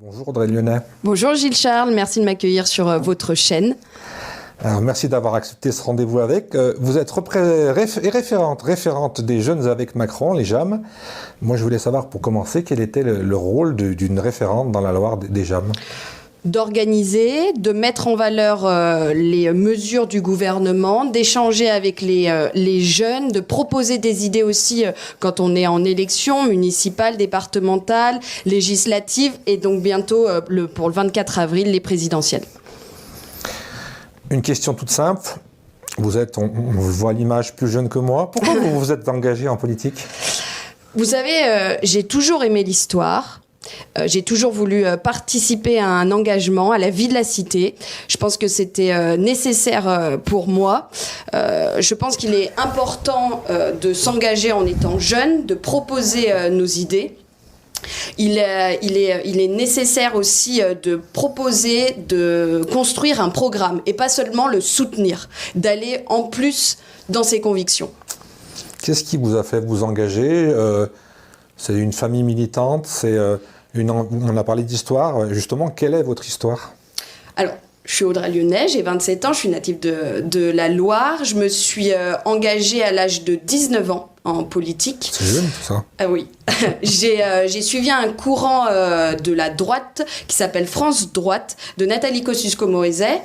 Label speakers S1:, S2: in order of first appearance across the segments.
S1: Bonjour Audrey Lyonnais.
S2: Bonjour Gilles Charles, merci de m'accueillir sur votre chaîne.
S1: Alors, merci d'avoir accepté ce rendez-vous avec. Vous êtes référente des Jeunes avec Macron, les JAM. Moi, je voulais savoir, pour commencer, quel était le rôle d'une référente dans la Loire des JAM ?
S2: D'organiser, de mettre en valeur les mesures du gouvernement, d'échanger avec les jeunes, de proposer des idées aussi quand on est en élection municipale, départementale, législative et donc bientôt pour le 24 avril, les présidentielles.
S1: Une question toute simple. Vous êtes, on voit l'image, plus jeune que moi. Pourquoi vous vous êtes engagée en politique ?
S2: Vous savez, j'ai toujours aimé l'histoire. J'ai toujours voulu participer à un engagement, à la vie de la cité. Je pense que c'était nécessaire pour moi. Je pense qu'il est important de s'engager en étant jeune, de proposer nos idées. Il est nécessaire aussi de proposer, de construire un programme et pas seulement le soutenir, d'aller en plus dans ses convictions.
S1: Qu'est-ce qui vous a fait vous engager ? C'est une famille militante, on a parlé d'histoire. Justement, quelle est votre histoire ?
S2: Alors, je suis Audrey Lyonnais, j'ai 27 ans, je suis native de la Loire. Je me suis engagée à l'âge de 19 ans en politique.
S1: C'est jeune tout ça.
S2: Ah oui. J'ai suivi un courant de la droite qui s'appelle France Droite de Nathalie Kosciusko-Morizet,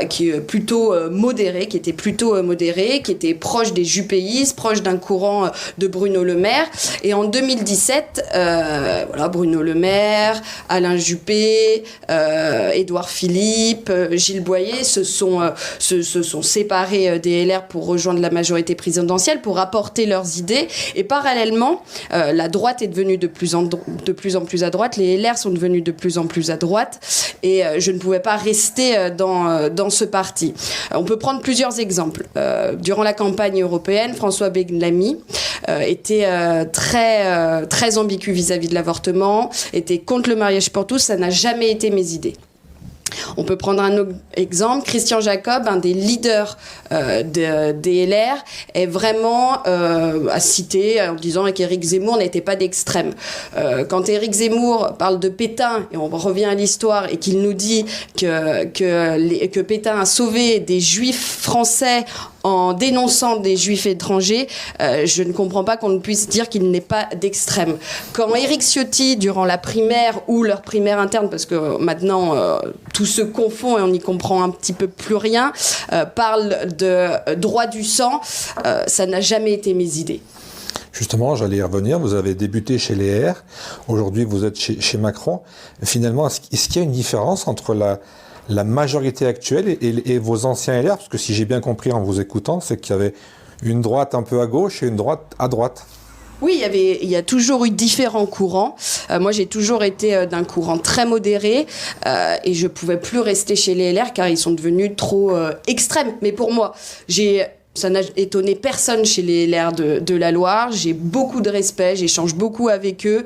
S2: qui est plutôt modéré, qui était qui était proche des jupéistes, proche d'un courant de Bruno Le Maire. Et en 2017, Bruno Le Maire, Alain Juppé, Édouard Philippe, Gilles Boyer se sont séparés des LR pour rejoindre la majorité présidentielle, pour apporter leurs idées. Et parallèlement, la droite est devenue de plus en plus à droite, les LR sont devenus de plus en plus à droite, et je ne pouvais pas rester dans ce parti. On peut prendre plusieurs exemples. Durant la campagne européenne, François Bellamy était très ambigu vis-à-vis de l'avortement, était contre le mariage pour tous, ça n'a jamais été mes idées. On peut prendre un autre exemple. Christian Jacob, un des leaders des LR, est vraiment à citer en disant qu'Éric Zemmour n'était pas d'extrême. Quand Éric Zemmour parle de Pétain, et on revient à l'histoire, et qu'il nous dit que Pétain a sauvé des juifs français en dénonçant des juifs étrangers, je ne comprends pas qu'on ne puisse dire qu'il n'est pas d'extrême. Quand Éric Ciotti, durant la primaire ou leur primaire interne, parce que maintenant tout se confond et on n'y comprend un petit peu plus rien, parle de droit du sang, ça n'a jamais été mes idées.
S1: Justement, j'allais y revenir. Vous avez débuté chez les R. Aujourd'hui, vous êtes chez Macron. Finalement, est-ce qu'il y a une différence entre la majorité actuelle et vos anciens LR, parce que si j'ai bien compris en vous écoutant, c'est qu'il y avait une droite un peu à gauche et une droite à droite.
S2: Oui, il y a toujours eu différents courants. Moi, j'ai toujours été d'un courant très modéré et je pouvais plus rester chez les LR car ils sont devenus trop extrêmes. Mais pour moi, ça n'a étonné personne chez les LR de la Loire. J'ai beaucoup de respect, j'échange beaucoup avec eux.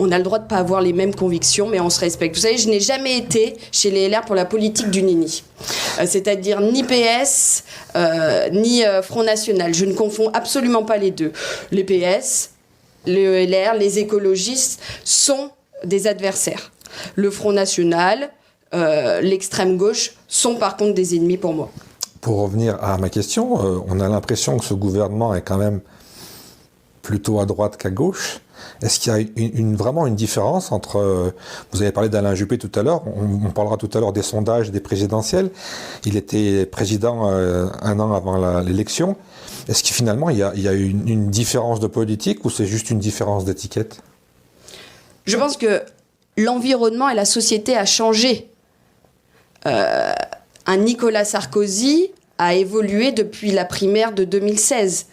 S2: On a le droit de ne pas avoir les mêmes convictions, mais on se respecte. Vous savez, je n'ai jamais été chez les LR pour la politique du nini. C'est-à-dire ni PS, ni Front National. Je ne confonds absolument pas les deux. Les PS, le LR, les écologistes sont des adversaires. Le Front National, l'extrême gauche sont par contre des ennemis pour moi.
S1: Pour revenir à ma question, on a l'impression que ce gouvernement est quand même plutôt à droite qu'à gauche. Est-ce qu'il y a vraiment une différence entre... vous avez parlé d'Alain Juppé tout à l'heure, on parlera tout à l'heure des sondages, des présidentielles. Il était président un an avant l'élection. Est-ce que finalement il y a une différence de politique ou c'est juste une différence d'étiquette ?
S2: Je pense que l'environnement et la société a changé. Un Nicolas Sarkozy a évolué depuis la primaire de 2016.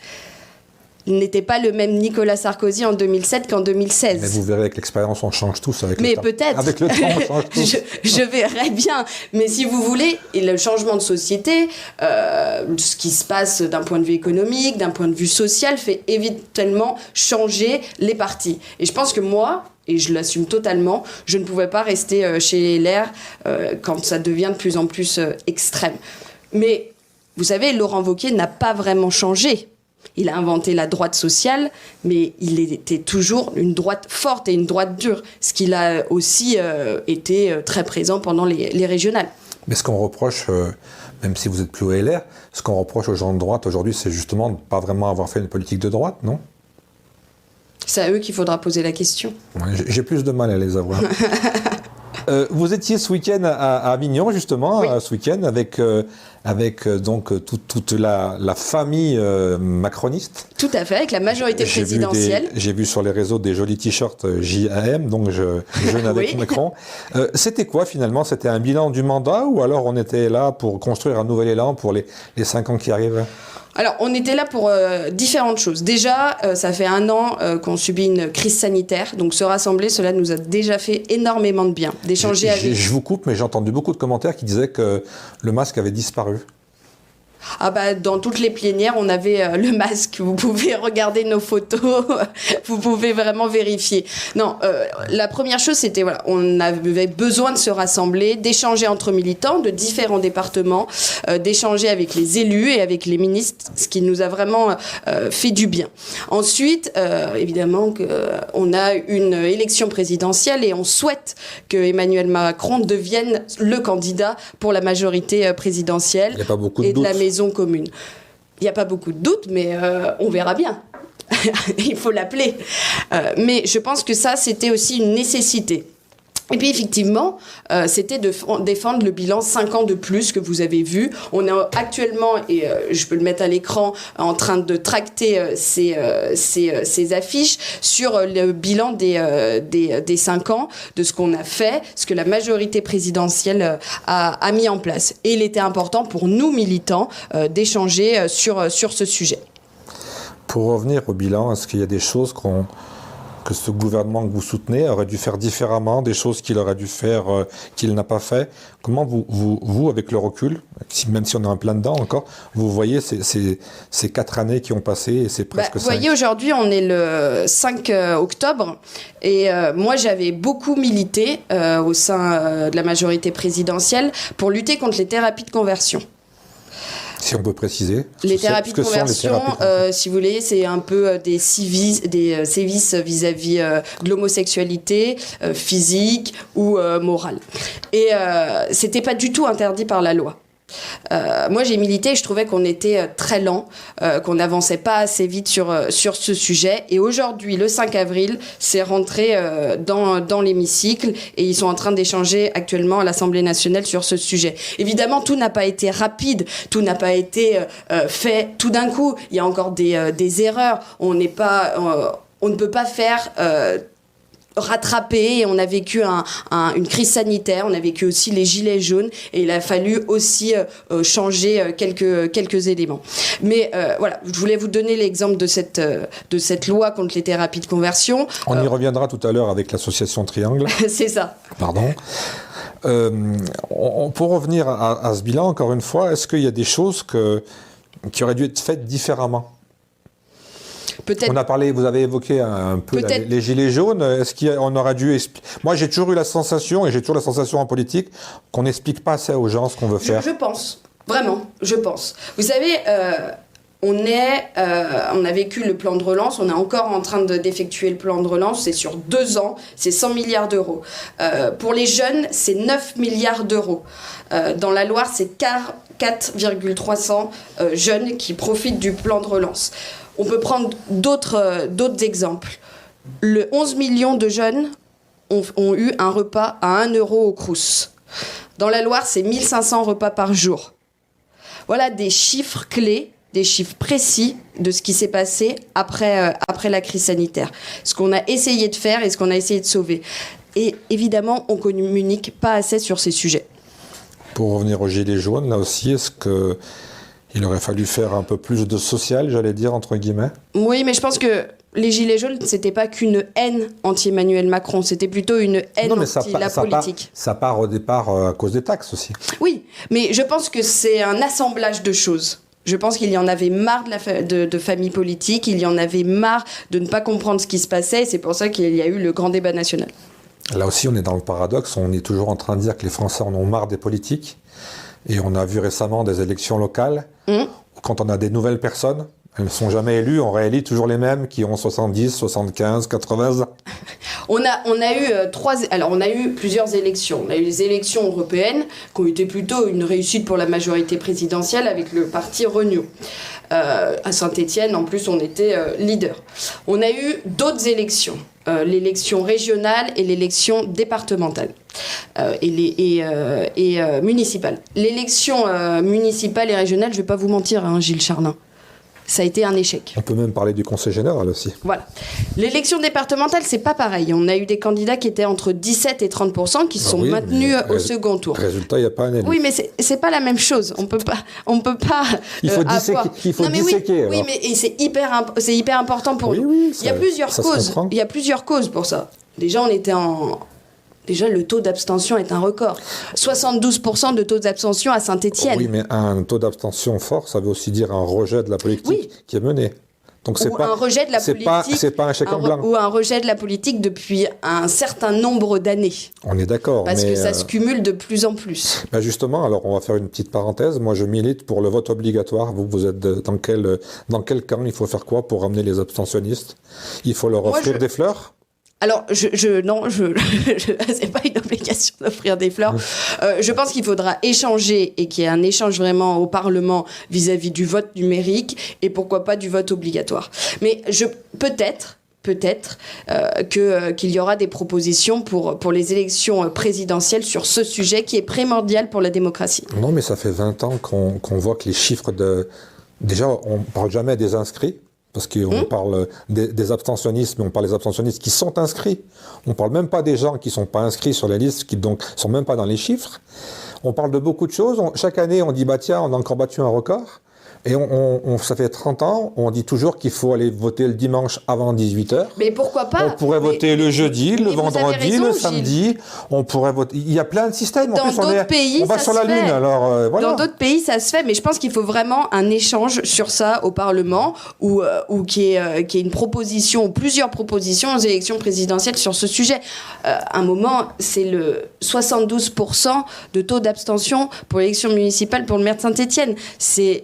S2: Il n'était pas le même Nicolas Sarkozy en 2007 qu'en 2016.
S1: Mais vous verrez avec l'expérience, on change tous avec
S2: le
S1: temps.
S2: Mais peut-être.
S1: Avec le temps, on change tous.
S2: je verrai bien. Mais si vous voulez, et le changement de société, ce qui se passe d'un point de vue économique, d'un point de vue social, fait évidemment changer les partis. Et je pense que moi, et je l'assume totalement, je ne pouvais pas rester chez les LR quand ça devient de plus en plus extrême. Mais vous savez, Laurent Wauquiez n'a pas vraiment changé. Il a inventé la droite sociale, mais il était toujours une droite forte et une droite dure, ce qu'il a aussi été très présent pendant les régionales.
S1: Mais ce qu'on reproche, même si vous êtes plus au LR, ce qu'on reproche aux gens de droite aujourd'hui, c'est justement de ne pas vraiment avoir fait une politique de droite, non?
S2: C'est à eux qu'il faudra poser la question.
S1: Ouais, j'ai plus de mal à les avoir. Vous étiez ce week-end à Avignon, justement,
S2: oui.
S1: Ce week-end, avec donc toute la famille macroniste.
S2: Tout à fait, avec la majorité présidentielle.
S1: J'ai vu sur les réseaux des jolis t-shirts JAM, donc je jeûne avec
S2: oui.
S1: Macron. C'était quoi finalement? C'était un bilan du mandat ou alors on était là pour construire un nouvel élan pour les 5 ans qui arrivent?
S2: Alors, on était là pour différentes choses. Déjà, ça fait 1 an qu'on subit une crise sanitaire. Donc, se rassembler, cela nous a déjà fait énormément de bien. D'échanger avec...
S1: Je vous coupe, mais j'ai entendu beaucoup de commentaires qui disaient que le masque avait disparu.
S2: Ah bah, dans toutes les plénières, on avait le masque. Vous pouvez regarder nos photos. Vous pouvez vraiment vérifier. Non, la première chose, c'était, voilà, on avait besoin de se rassembler, d'échanger entre militants de différents départements, d'échanger avec les élus et avec les ministres, ce qui nous a vraiment fait du bien. Ensuite, évidemment, on a une élection présidentielle et on souhaite que Emmanuel Macron devienne le candidat pour la majorité présidentielle.
S1: Il n'y a pas beaucoup de
S2: et de
S1: doutes.
S2: la maison commune. Il n'y a pas beaucoup de doutes, mais on verra bien. Il faut l'appeler. Mais je pense que ça, c'était aussi une nécessité. Et puis effectivement, c'était de défendre le bilan 5 ans de plus que vous avez vu. On est actuellement, et je peux le mettre à l'écran, en train de tracter ces affiches sur le bilan des 5 ans, de ce qu'on a fait, ce que la majorité présidentielle a mis en place. Et il était important pour nous, militants, d'échanger sur ce sujet.
S1: Pour revenir au bilan, est-ce qu'il y a des choses que ce gouvernement que vous soutenez aurait dû faire différemment, des choses qu'il aurait dû faire qu'il n'a pas fait? Comment vous, avec le recul, même si on est en plein dedans encore, vous voyez ces 4 années qui ont passé et c'est presque 5?
S2: Vous voyez, aujourd'hui, on est le 5 octobre et moi, j'avais beaucoup milité au sein de la majorité présidentielle pour lutter contre les thérapies de conversion.
S1: Si on peut préciser.
S2: Les thérapies de conversion, si vous voulez, c'est un peu des sévices vis-à-vis de l'homosexualité physique ou morale. Et c'était pas du tout interdit par la loi. Moi, j'ai milité et je trouvais qu'on était très lent, qu'on n'avançait pas assez vite sur ce sujet. Et aujourd'hui, le 5 avril, c'est rentré dans l'hémicycle et ils sont en train d'échanger actuellement à l'Assemblée nationale sur ce sujet. Évidemment, tout n'a pas été rapide, tout n'a pas été fait tout d'un coup. Il y a encore des erreurs. On ne peut pas faire... rattrapé, et on a vécu une crise sanitaire, on a vécu aussi les gilets jaunes et il a fallu aussi changer quelques éléments. Mais voilà, je voulais vous donner l'exemple de cette loi contre les thérapies de conversion.
S1: On y reviendra tout à l'heure avec l'association Triangle.
S2: C'est ça.
S1: Pardon. Pour revenir à ce bilan, encore une fois, est-ce qu'il y a des choses qui auraient dû être faites différemment?
S2: Peut-être.
S1: Vous avez évoqué un peu les gilets jaunes. Est-ce qu'on aurait dû expliquer? Moi, j'ai toujours eu la sensation, et j'ai toujours la sensation en politique, qu'on n'explique pas assez aux gens ce qu'on veut faire.
S2: Je pense, vraiment, je pense. Vous savez, on a vécu le plan de relance, on est encore en train d'effectuer le plan de relance, c'est sur 2 ans, c'est 100 milliards d'euros. Pour les jeunes, c'est 9 milliards d'euros. Dans la Loire, c'est 4,300 jeunes qui profitent du plan de relance. On peut prendre d'autres exemples. 11 millions de jeunes ont eu un repas à 1 euro au Crous. Dans la Loire, c'est 1500 repas par jour. Voilà des chiffres clés, des chiffres précis de ce qui s'est passé après la crise sanitaire. Ce qu'on a essayé de faire et ce qu'on a essayé de sauver. Et évidemment, on ne communique pas assez sur ces sujets.
S1: Pour revenir aux gilets jaunes, là aussi, est-ce qu'il aurait fallu faire un peu plus de social, j'allais dire, entre guillemets?
S2: Oui, mais je pense que les gilets jaunes, c'était pas qu'une haine anti-Emmanuel Macron, c'était plutôt une haine anti-la politique.
S1: Ça part au départ à cause des taxes aussi.
S2: Oui, mais je pense que c'est un assemblage de choses. Je pense qu'il y en avait marre de familles politiques, il y en avait marre de ne pas comprendre ce qui se passait, et c'est pour ça qu'il y a eu le grand débat national.
S1: Là aussi, on est dans le paradoxe, on est toujours en train de dire que les Français en ont marre des politiques, et on a vu récemment des élections locales, quand on a des nouvelles personnes, Elles ne sont jamais élues, on réélit toujours les mêmes qui ont 70, 75, 80 ans.
S2: On a eu plusieurs élections. On a eu les élections européennes qui ont été plutôt une réussite pour la majorité présidentielle avec le parti Renew. À Saint-Étienne, en plus, on était leader. On a eu d'autres élections. L'élection régionale et l'élection départementale et municipale. L'élection municipale et régionale, je ne vais pas vous mentir, hein, Gilles Charnin, ça a été un échec.
S1: On peut même parler du conseil général aussi.
S2: Voilà. L'élection départementale, c'est pas pareil. On a eu des candidats qui étaient entre 17 et 30% qui sont maintenus au second tour.
S1: Résultat, il n'y a pas un élu.
S2: Oui, mais c'est pas la même chose. On peut pas.
S1: Il faut disséquer.
S2: Oui, mais c'est hyper important pour nous.
S1: Oui,
S2: il y a plusieurs causes. Il y a plusieurs causes pour ça. Déjà, le taux d'abstention est un record. 72% de taux d'abstention à Saint-Étienne.
S1: Oui, mais un taux d'abstention fort, ça veut aussi dire un rejet de la politique qui est menée. Donc
S2: un rejet de la politique.
S1: C'est pas un chèque en blanc.
S2: Ou un rejet de la politique depuis un certain nombre d'années.
S1: On est d'accord.
S2: Parce que ça se cumule de plus en plus.
S1: Ben justement, alors on va faire une petite parenthèse. Moi, je milite pour le vote obligatoire. Vous êtes dans quel camp? Il faut faire quoi pour ramener les abstentionnistes? Il faut leur offrir des fleurs?
S2: Alors, non, c'est pas une obligation d'offrir des fleurs. Je pense qu'il faudra échanger et qu'il y ait un échange vraiment au Parlement vis-à-vis du vote numérique et pourquoi pas du vote obligatoire. Mais peut-être qu'il y aura des propositions pour les élections présidentielles sur ce sujet qui est primordial pour la démocratie.
S1: Non, mais ça fait 20 ans qu'on voit que les chiffres Déjà, on ne parle jamais des inscrits. Parce qu'on parle des abstentionnistes, mais on parle des abstentionnistes qui sont inscrits. On ne parle même pas des gens qui ne sont pas inscrits sur les listes, qui donc sont même pas dans les chiffres. On parle de beaucoup de choses. Chaque année, on dit, bah tiens, on a encore battu un record. Et ça fait 30 ans, on dit toujours qu'il faut aller voter le dimanche avant 18h.
S2: Mais pourquoi pas?
S1: On pourrait voter le jeudi, le vendredi, le samedi. Gilles. On pourrait voter. Il y a plein de systèmes.
S2: Dans d'autres pays,
S1: on va sur la Lune. Alors, voilà.
S2: Dans d'autres pays, ça se fait. Mais je pense qu'il faut vraiment un échange sur ça au Parlement ou qu'il y ait une proposition ou plusieurs propositions aux élections présidentielles sur ce sujet. À un moment, c'est le 72% de taux d'abstention pour l'élection municipale pour le maire de Saint-Étienne. C'est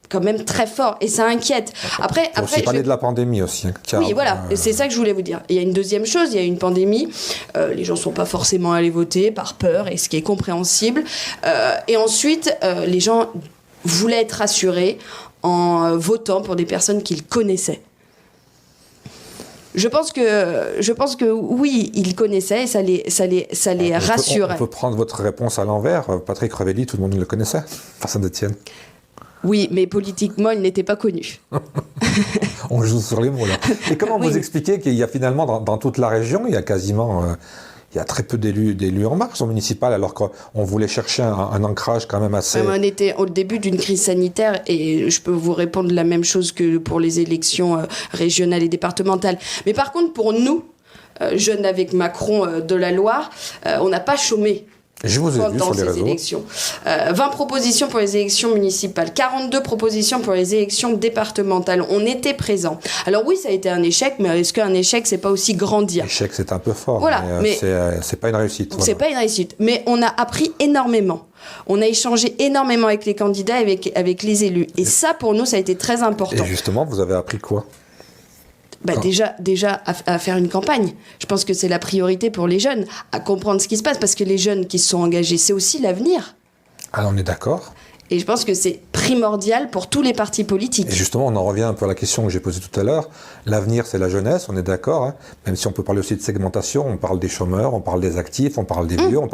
S2: quand même très fort et ça inquiète. Après,
S1: aussi parler de la pandémie aussi.
S2: Oui, voilà, c'est ça que je voulais vous dire. Il y a une deuxième chose, il y a une pandémie. Les gens ne sont pas forcément allés voter par peur, et ce qui est compréhensible. Et ensuite, les gens voulaient être rassurés en votant pour des personnes qu'ils connaissaient. Je pense que oui, ils connaissaient et ça les rassurait.
S1: On peut prendre votre réponse à l'envers. Patrick Revelli, tout le monde le connaissait, à Saint-Étienne.
S2: Oui, mais politiquement, il n'était pas connu.
S1: On joue sur les mots, là. Et comment vous expliquez qu'il y a finalement, dans toute la région, il y a quasiment... il y a très peu d'élus En Marche au municipal, alors qu'on voulait chercher un ancrage quand même assez...
S2: On était au début d'une crise sanitaire et je peux vous répondre la même chose que pour les élections régionales et départementales. Mais par contre, pour nous, jeunes avec Macron de la Loire, on n'a pas chômé.
S1: Je vous ai vu sur les réseaux.
S2: Élections. 20 propositions pour les élections municipales, 42 propositions pour les élections départementales. On était présents. Alors oui, ça a été un échec, mais est-ce qu'un échec, c'est pas aussi grandir?
S1: Échec, c'est un peu fort,
S2: voilà,
S1: mais c'est pas une réussite.
S2: C'est pas une réussite, mais on a appris énormément. On a échangé énormément avec les candidats, avec les élus. Et ça, pour nous, ça a été très important.
S1: Et justement, vous avez appris quoi?
S2: Déjà à faire une campagne. Je pense que c'est la priorité pour les jeunes, à comprendre ce qui se passe, parce que les jeunes qui se sont engagés, c'est aussi l'avenir.
S1: Ah, on est d'accord.
S2: Et je pense que c'est primordial pour tous les partis politiques.
S1: Et justement, on en revient un peu à la question que j'ai posée tout à l'heure. L'avenir, c'est la jeunesse, on est d'accord. Hein, même si on peut parler aussi de segmentation, on parle des chômeurs, on parle des actifs, on parle des vieux, on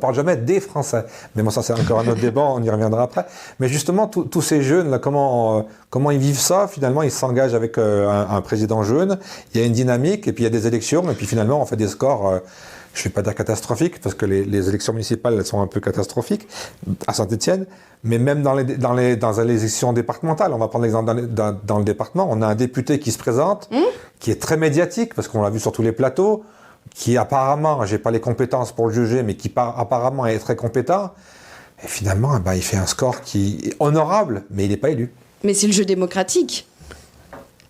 S1: parle jamais des Français. Mais bon, ça, c'est encore un autre débat, on y reviendra après. Mais justement, tous ces jeunes, là, comment ils vivent ça? Finalement, ils s'engagent avec un président jeune, il y a une dynamique, et puis il y a des élections, et puis finalement, on fait des scores... je ne vais pas dire catastrophiques, parce que les élections municipales, elles sont un peu catastrophiques à Saint-Étienne, mais même dans les élections départementales, on va prendre l'exemple dans le département, on a un député qui se présente, qui est très médiatique, parce qu'on l'a vu sur tous les plateaux, qui apparemment, je n'ai pas les compétences pour le juger, mais qui apparemment est très compétent, et finalement, il fait un score qui est honorable, mais il n'est pas élu.
S2: Mais c'est le jeu démocratique.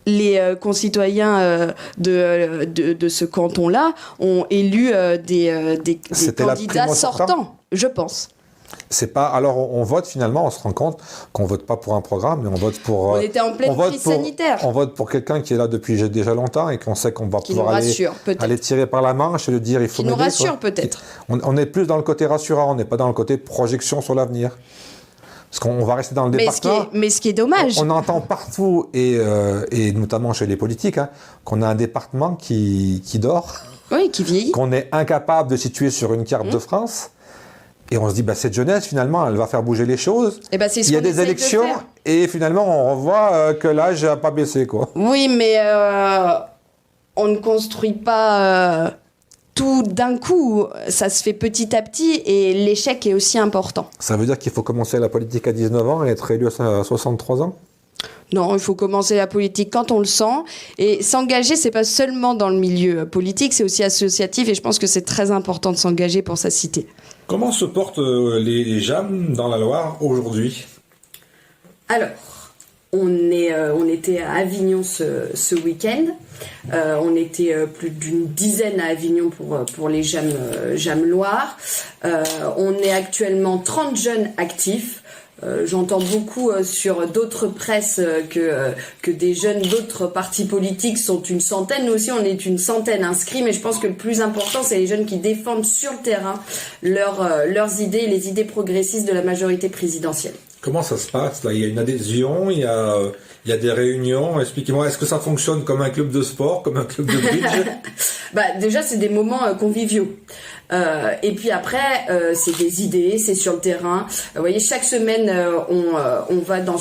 S2: Les concitoyens de ce canton-là ont élu des candidats sortants, je pense.
S1: C'est pas. Alors on vote finalement, on se rend compte qu'on vote pas pour un programme, mais on vote pour.
S2: On était en pleine crise sanitaire.
S1: On vote pour quelqu'un qui est là depuis déjà longtemps et qu'on sait qu'on va pouvoir aller tirer par la manche et lui dire il faut m'aider.
S2: Qui nous rassure peut-être.
S1: On est plus dans le côté rassurant, on n'est pas dans le côté projection sur l'avenir. Parce qu'on va rester dans le département.
S2: Mais ce qui est dommage.
S1: On entend partout, et notamment chez les politiques, qu'on a un département qui dort.
S2: Oui, qui vieillit.
S1: Qu'on est incapable de situer sur une carte de France. Et on se dit, cette jeunesse, finalement, elle va faire bouger les choses.
S2: Et c'est ce
S1: Il y a des élections, et finalement, on revoit que l'âge n'a pas baissé, quoi.
S2: Oui, mais on ne construit pas tout d'un coup. Ça se fait petit à petit, et l'échec est aussi important.
S1: Ça veut dire qu'il faut commencer la politique à 19 ans et être élu à 63 ans ?
S2: Non, il faut commencer la politique quand on le sent. Et s'engager, c'est pas seulement dans le milieu politique, c'est aussi associatif. Et je pense que c'est très important de s'engager pour sa cité.
S1: Comment se portent les JAM dans la Loire aujourd'hui ?
S2: Alors, on était à Avignon ce week-end. On était plus d'une dizaine à Avignon pour les JAM Loire. On est actuellement 30 jeunes actifs. J'entends beaucoup sur d'autres presses que des jeunes d'autres partis politiques sont une centaine. Nous aussi, on est une centaine inscrits, mais je pense que le plus important, c'est les jeunes qui défendent sur le terrain leurs idées, les idées progressistes de la majorité présidentielle.
S1: Comment ça se passe là ? Il y a une adhésion, il y a des réunions. Expliquez-moi, est-ce que ça fonctionne comme un club de sport, comme un club de bridge ?
S2: Déjà, c'est des moments conviviaux. Et puis après, c'est des idées, c'est sur le terrain. Vous voyez, chaque semaine, on va dans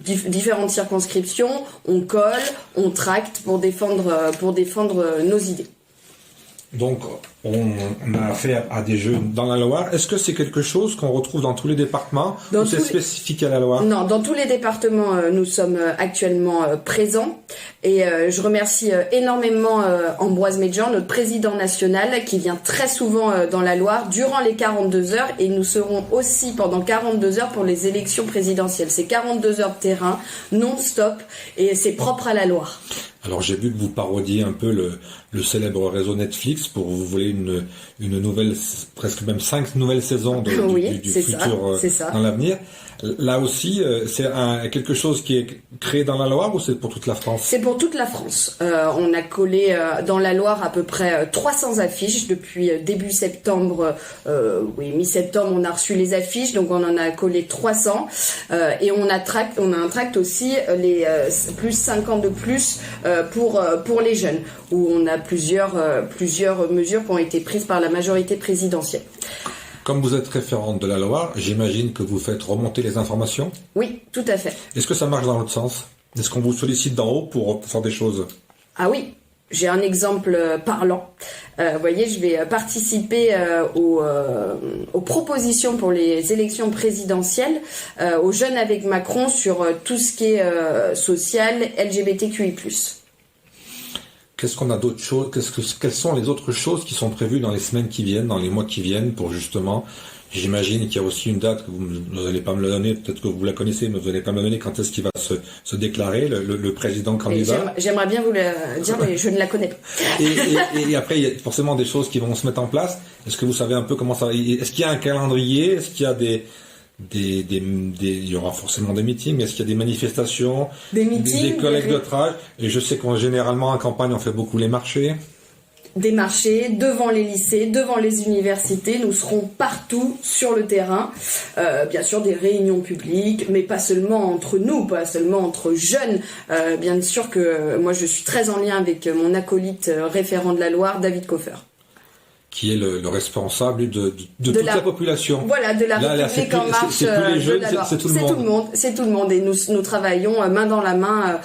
S2: différentes circonscriptions, on colle, on tracte pour défendre nos idées.
S1: Donc, on a affaire à des jeunes dans la Loire. Est-ce que c'est quelque chose qu'on retrouve dans tous les départements ou c'est spécifique à la Loire ?
S2: Non, dans tous les départements, nous sommes actuellement présents. Et je remercie énormément Ambroise Medjean, notre président national, qui vient très souvent dans la Loire durant les 42 heures. Et nous serons aussi pendant 42 heures pour les élections présidentielles. C'est 42 heures de terrain, non-stop, et c'est propre à la Loire.
S1: Alors j'ai vu que vous parodiez un peu le célèbre réseau Netflix pour vous voulez une nouvelle, presque même 5 nouvelles saisons du futur dans l'avenir. Là aussi, c'est quelque chose qui est créé dans la Loire ou c'est pour toute la France ?
S2: C'est pour toute la France. On a collé dans la Loire à peu près 300 affiches depuis début septembre. Mi-septembre, on a reçu les affiches, donc on en a collé 300. Et on a un tract aussi, les plus 5 ans de plus pour les jeunes, où on a plusieurs mesures qui ont été prises par la majorité présidentielle.
S1: Comme vous êtes référente de la Loire, j'imagine que vous faites remonter les informations ?
S2: Oui, tout à fait.
S1: Est-ce que ça marche dans l'autre sens ? Est-ce qu'on vous sollicite d'en haut pour faire des choses ?
S2: Ah oui, j'ai un exemple parlant. Vous voyez, je vais participer aux propositions pour les élections présidentielles aux jeunes avec Macron sur tout ce qui est social, LGBTQI+.
S1: Qu'est-ce qu'on a d'autres choses ? Quelles sont les autres choses qui sont prévues dans les semaines qui viennent, dans les mois qui viennent, pour justement, j'imagine qu'il y a aussi une date que vous n'allez pas me la donner, peut-être que vous la connaissez, mais vous n'allez pas me la donner, quand est-ce qu'il va se déclarer, le président candidat ?
S2: J'aimerais bien vous le dire, mais je ne la connais pas.
S1: Et après, il y a forcément des choses qui vont se mettre en place. Est-ce que vous savez un peu comment ça va ? Est-ce qu'il y a un calendrier ? Est-ce qu'il y a il y aura forcément des meetings, mais est-ce qu'il y a des manifestations, des collectes de trage ? Et je sais qu'on généralement en campagne on fait beaucoup les marchés.
S2: Des marchés devant les lycées, devant les universités, nous serons partout sur le terrain. Bien sûr des réunions publiques, mais pas seulement entre nous, pas seulement entre jeunes. Bien sûr que moi je suis très en lien avec mon acolyte référent de la Loire, David Koffer.
S1: Qui est le responsable de toute la population.
S2: Voilà, de la République en marche.
S1: C'est plus les jeunes, c'est tout le monde.
S2: C'est tout le monde. Et nous travaillons main dans la main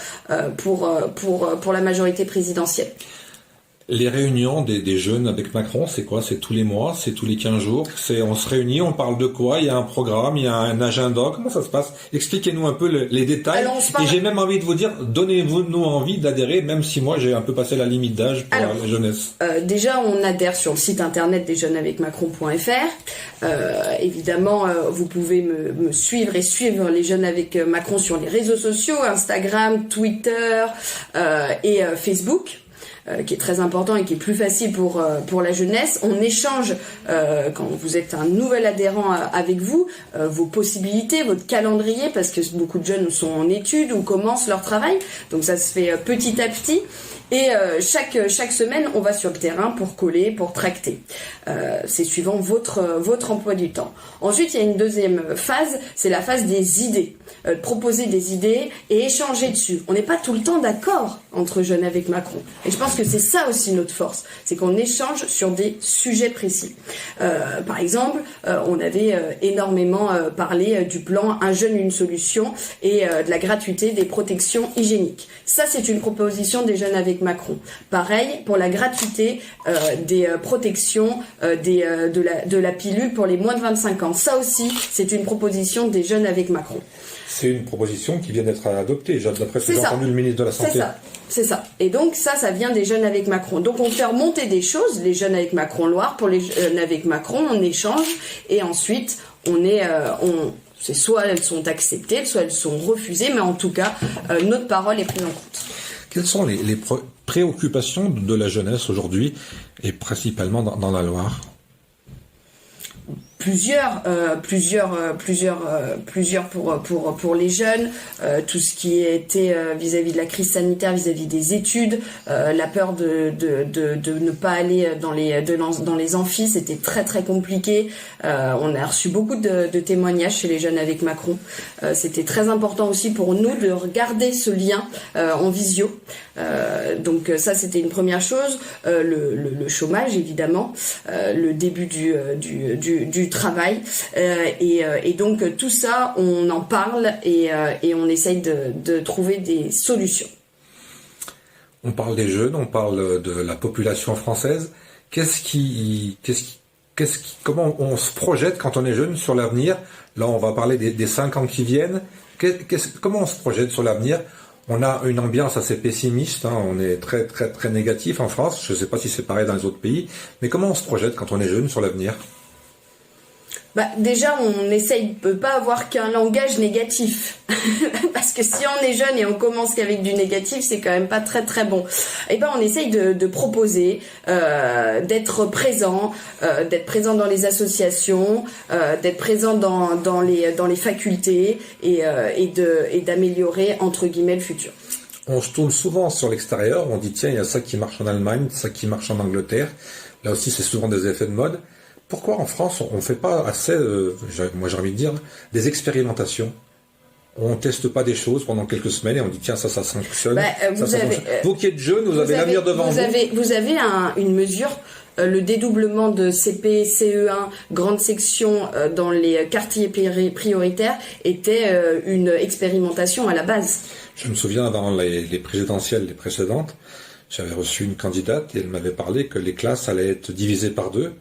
S2: pour la majorité présidentielle.
S1: Les réunions des jeunes avec Macron, c'est quoi ? C'est tous les mois ? C'est tous les 15 jours ? On se réunit, on parle de quoi ? Il y a un programme, il y a un agenda. Comment ça se passe ? Expliquez-nous un peu les détails. Et j'ai même envie de vous dire, donnez-vous envie d'adhérer, même si moi j'ai un peu passé la limite d'âge pour la jeunesse.
S2: Déjà, on adhère sur le site internet desjeunesavecmacron.fr. Évidemment, vous pouvez me suivre et suivre les jeunes avec Macron sur les réseaux sociaux, Instagram, Twitter et Facebook. qui est très important et qui est plus facile pour la jeunesse. On échange, quand vous êtes un nouvel adhérent avec vous, vos possibilités, votre calendrier, parce que beaucoup de jeunes sont en études ou commencent leur travail. Donc ça se fait petit à petit. Et chaque semaine, on va sur le terrain pour coller, pour tracter. C'est suivant votre emploi du temps. Ensuite, il y a une deuxième phase, c'est la phase des idées. Proposer des idées et échanger dessus. On n'est pas tout le temps d'accord entre jeunes avec Macron. Et je pense que c'est ça aussi notre force, c'est qu'on échange sur des sujets précis. Par exemple, on avait énormément parlé du plan Un jeune, une solution et de la gratuité des protections hygiéniques. Ça, c'est une proposition des jeunes avec Macron. Pareil pour la gratuité des protections de la pilule pour les moins de 25 ans. Ça aussi, c'est une proposition des jeunes avec Macron.
S1: C'est une proposition qui vient d'être adoptée. D'après ce que j'ai entendu le ministre de la Santé.
S2: C'est ça. Et donc ça vient des jeunes avec Macron. Donc on fait remonter des choses, les jeunes avec Macron Loire, pour les jeunes avec Macron, on échange et ensuite c'est soit elles sont acceptées, soit elles sont refusées, mais en tout cas notre parole est prise en compte.
S1: Quelles sont les préoccupations de la jeunesse aujourd'hui et principalement dans la Loire ?
S2: Plusieurs pour les jeunes, tout ce qui était vis-à-vis de la crise sanitaire, vis-à-vis des études, la peur de ne pas aller dans les amphis, c'était très très compliqué. On a reçu beaucoup de témoignages chez les jeunes avec Macron. C'était très important aussi pour nous de regarder ce lien en visio. Donc ça c'était une première chose. Le chômage évidemment, le début du travail et donc tout ça on en parle et on essaye de trouver des solutions.
S1: On parle des jeunes, on parle de la population française. Comment on se projette quand on est jeune sur l'avenir? Là on va parler des 5 ans qui viennent. Comment on se projette sur l'avenir? On a une ambiance assez pessimiste, on est très très très négatif en France, je ne sais pas si c'est pareil dans les autres pays, mais comment on se projette quand on est jeune sur l'avenir?
S2: Déjà, on essaye de pas avoir qu'un langage négatif. Parce que si on est jeune et on commence qu'avec du négatif, c'est quand même pas très très bon. On essaye de proposer, d'être présent dans les associations, d'être présent dans les facultés et d'améliorer entre guillemets le futur.
S1: On se tourne souvent sur l'extérieur, on dit tiens, il y a ça qui marche en Allemagne, ça qui marche en Angleterre. Là aussi, c'est souvent des effets de mode. Pourquoi en France, on ne fait pas assez, moi j'ai envie de dire, des expérimentations? On teste pas des choses pendant quelques semaines et on dit tiens, ça fonctionne. Vous qui êtes jeunes, vous avez l'avenir devant vous.
S2: Vous avez une mesure, le dédoublement de CP, CE1, grande section dans les quartiers prioritaires était une expérimentation à la base.
S1: Je me souviens dans les présidentielles, les précédentes, j'avais reçu une candidate et elle m'avait parlé que les classes allaient être divisées par 2.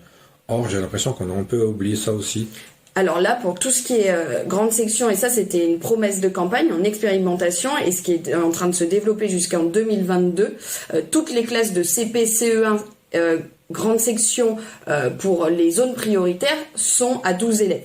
S1: Or, j'ai l'impression qu'on a un peu oublié ça aussi.
S2: Alors là, pour tout ce qui est grande section, et ça c'était une promesse de campagne en expérimentation, et ce qui est en train de se développer jusqu'en 2022, toutes les classes de CP, CE1, grande section pour les zones prioritaires sont à 12 élèves.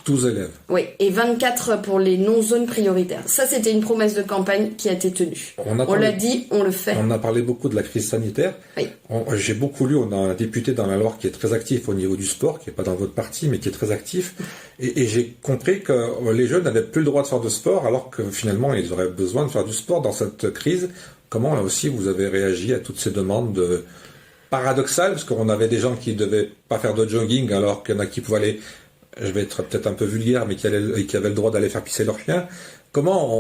S1: 12 élèves.
S2: Oui, et 24 pour les non-zones prioritaires. Ça, c'était une promesse de campagne qui a été tenue. On l'a dit, on le fait.
S1: On a parlé beaucoup de la crise sanitaire.
S2: Oui.
S1: J'ai beaucoup lu, on a un député dans la Loire qui est très actif au niveau du sport, qui n'est pas dans votre parti, mais qui est très actif. Et j'ai compris que les jeunes n'avaient plus le droit de faire de sport, alors que finalement, ils auraient besoin de faire du sport dans cette crise. Comment, là aussi, vous avez réagi à toutes ces demandes paradoxales, parce qu'on avait des gens qui ne devaient pas faire de jogging, alors qu'il y en a qui pouvaient aller... Je vais être peut-être un peu vulgaire, mais qui avaient le droit d'aller faire pisser leur chien. Comment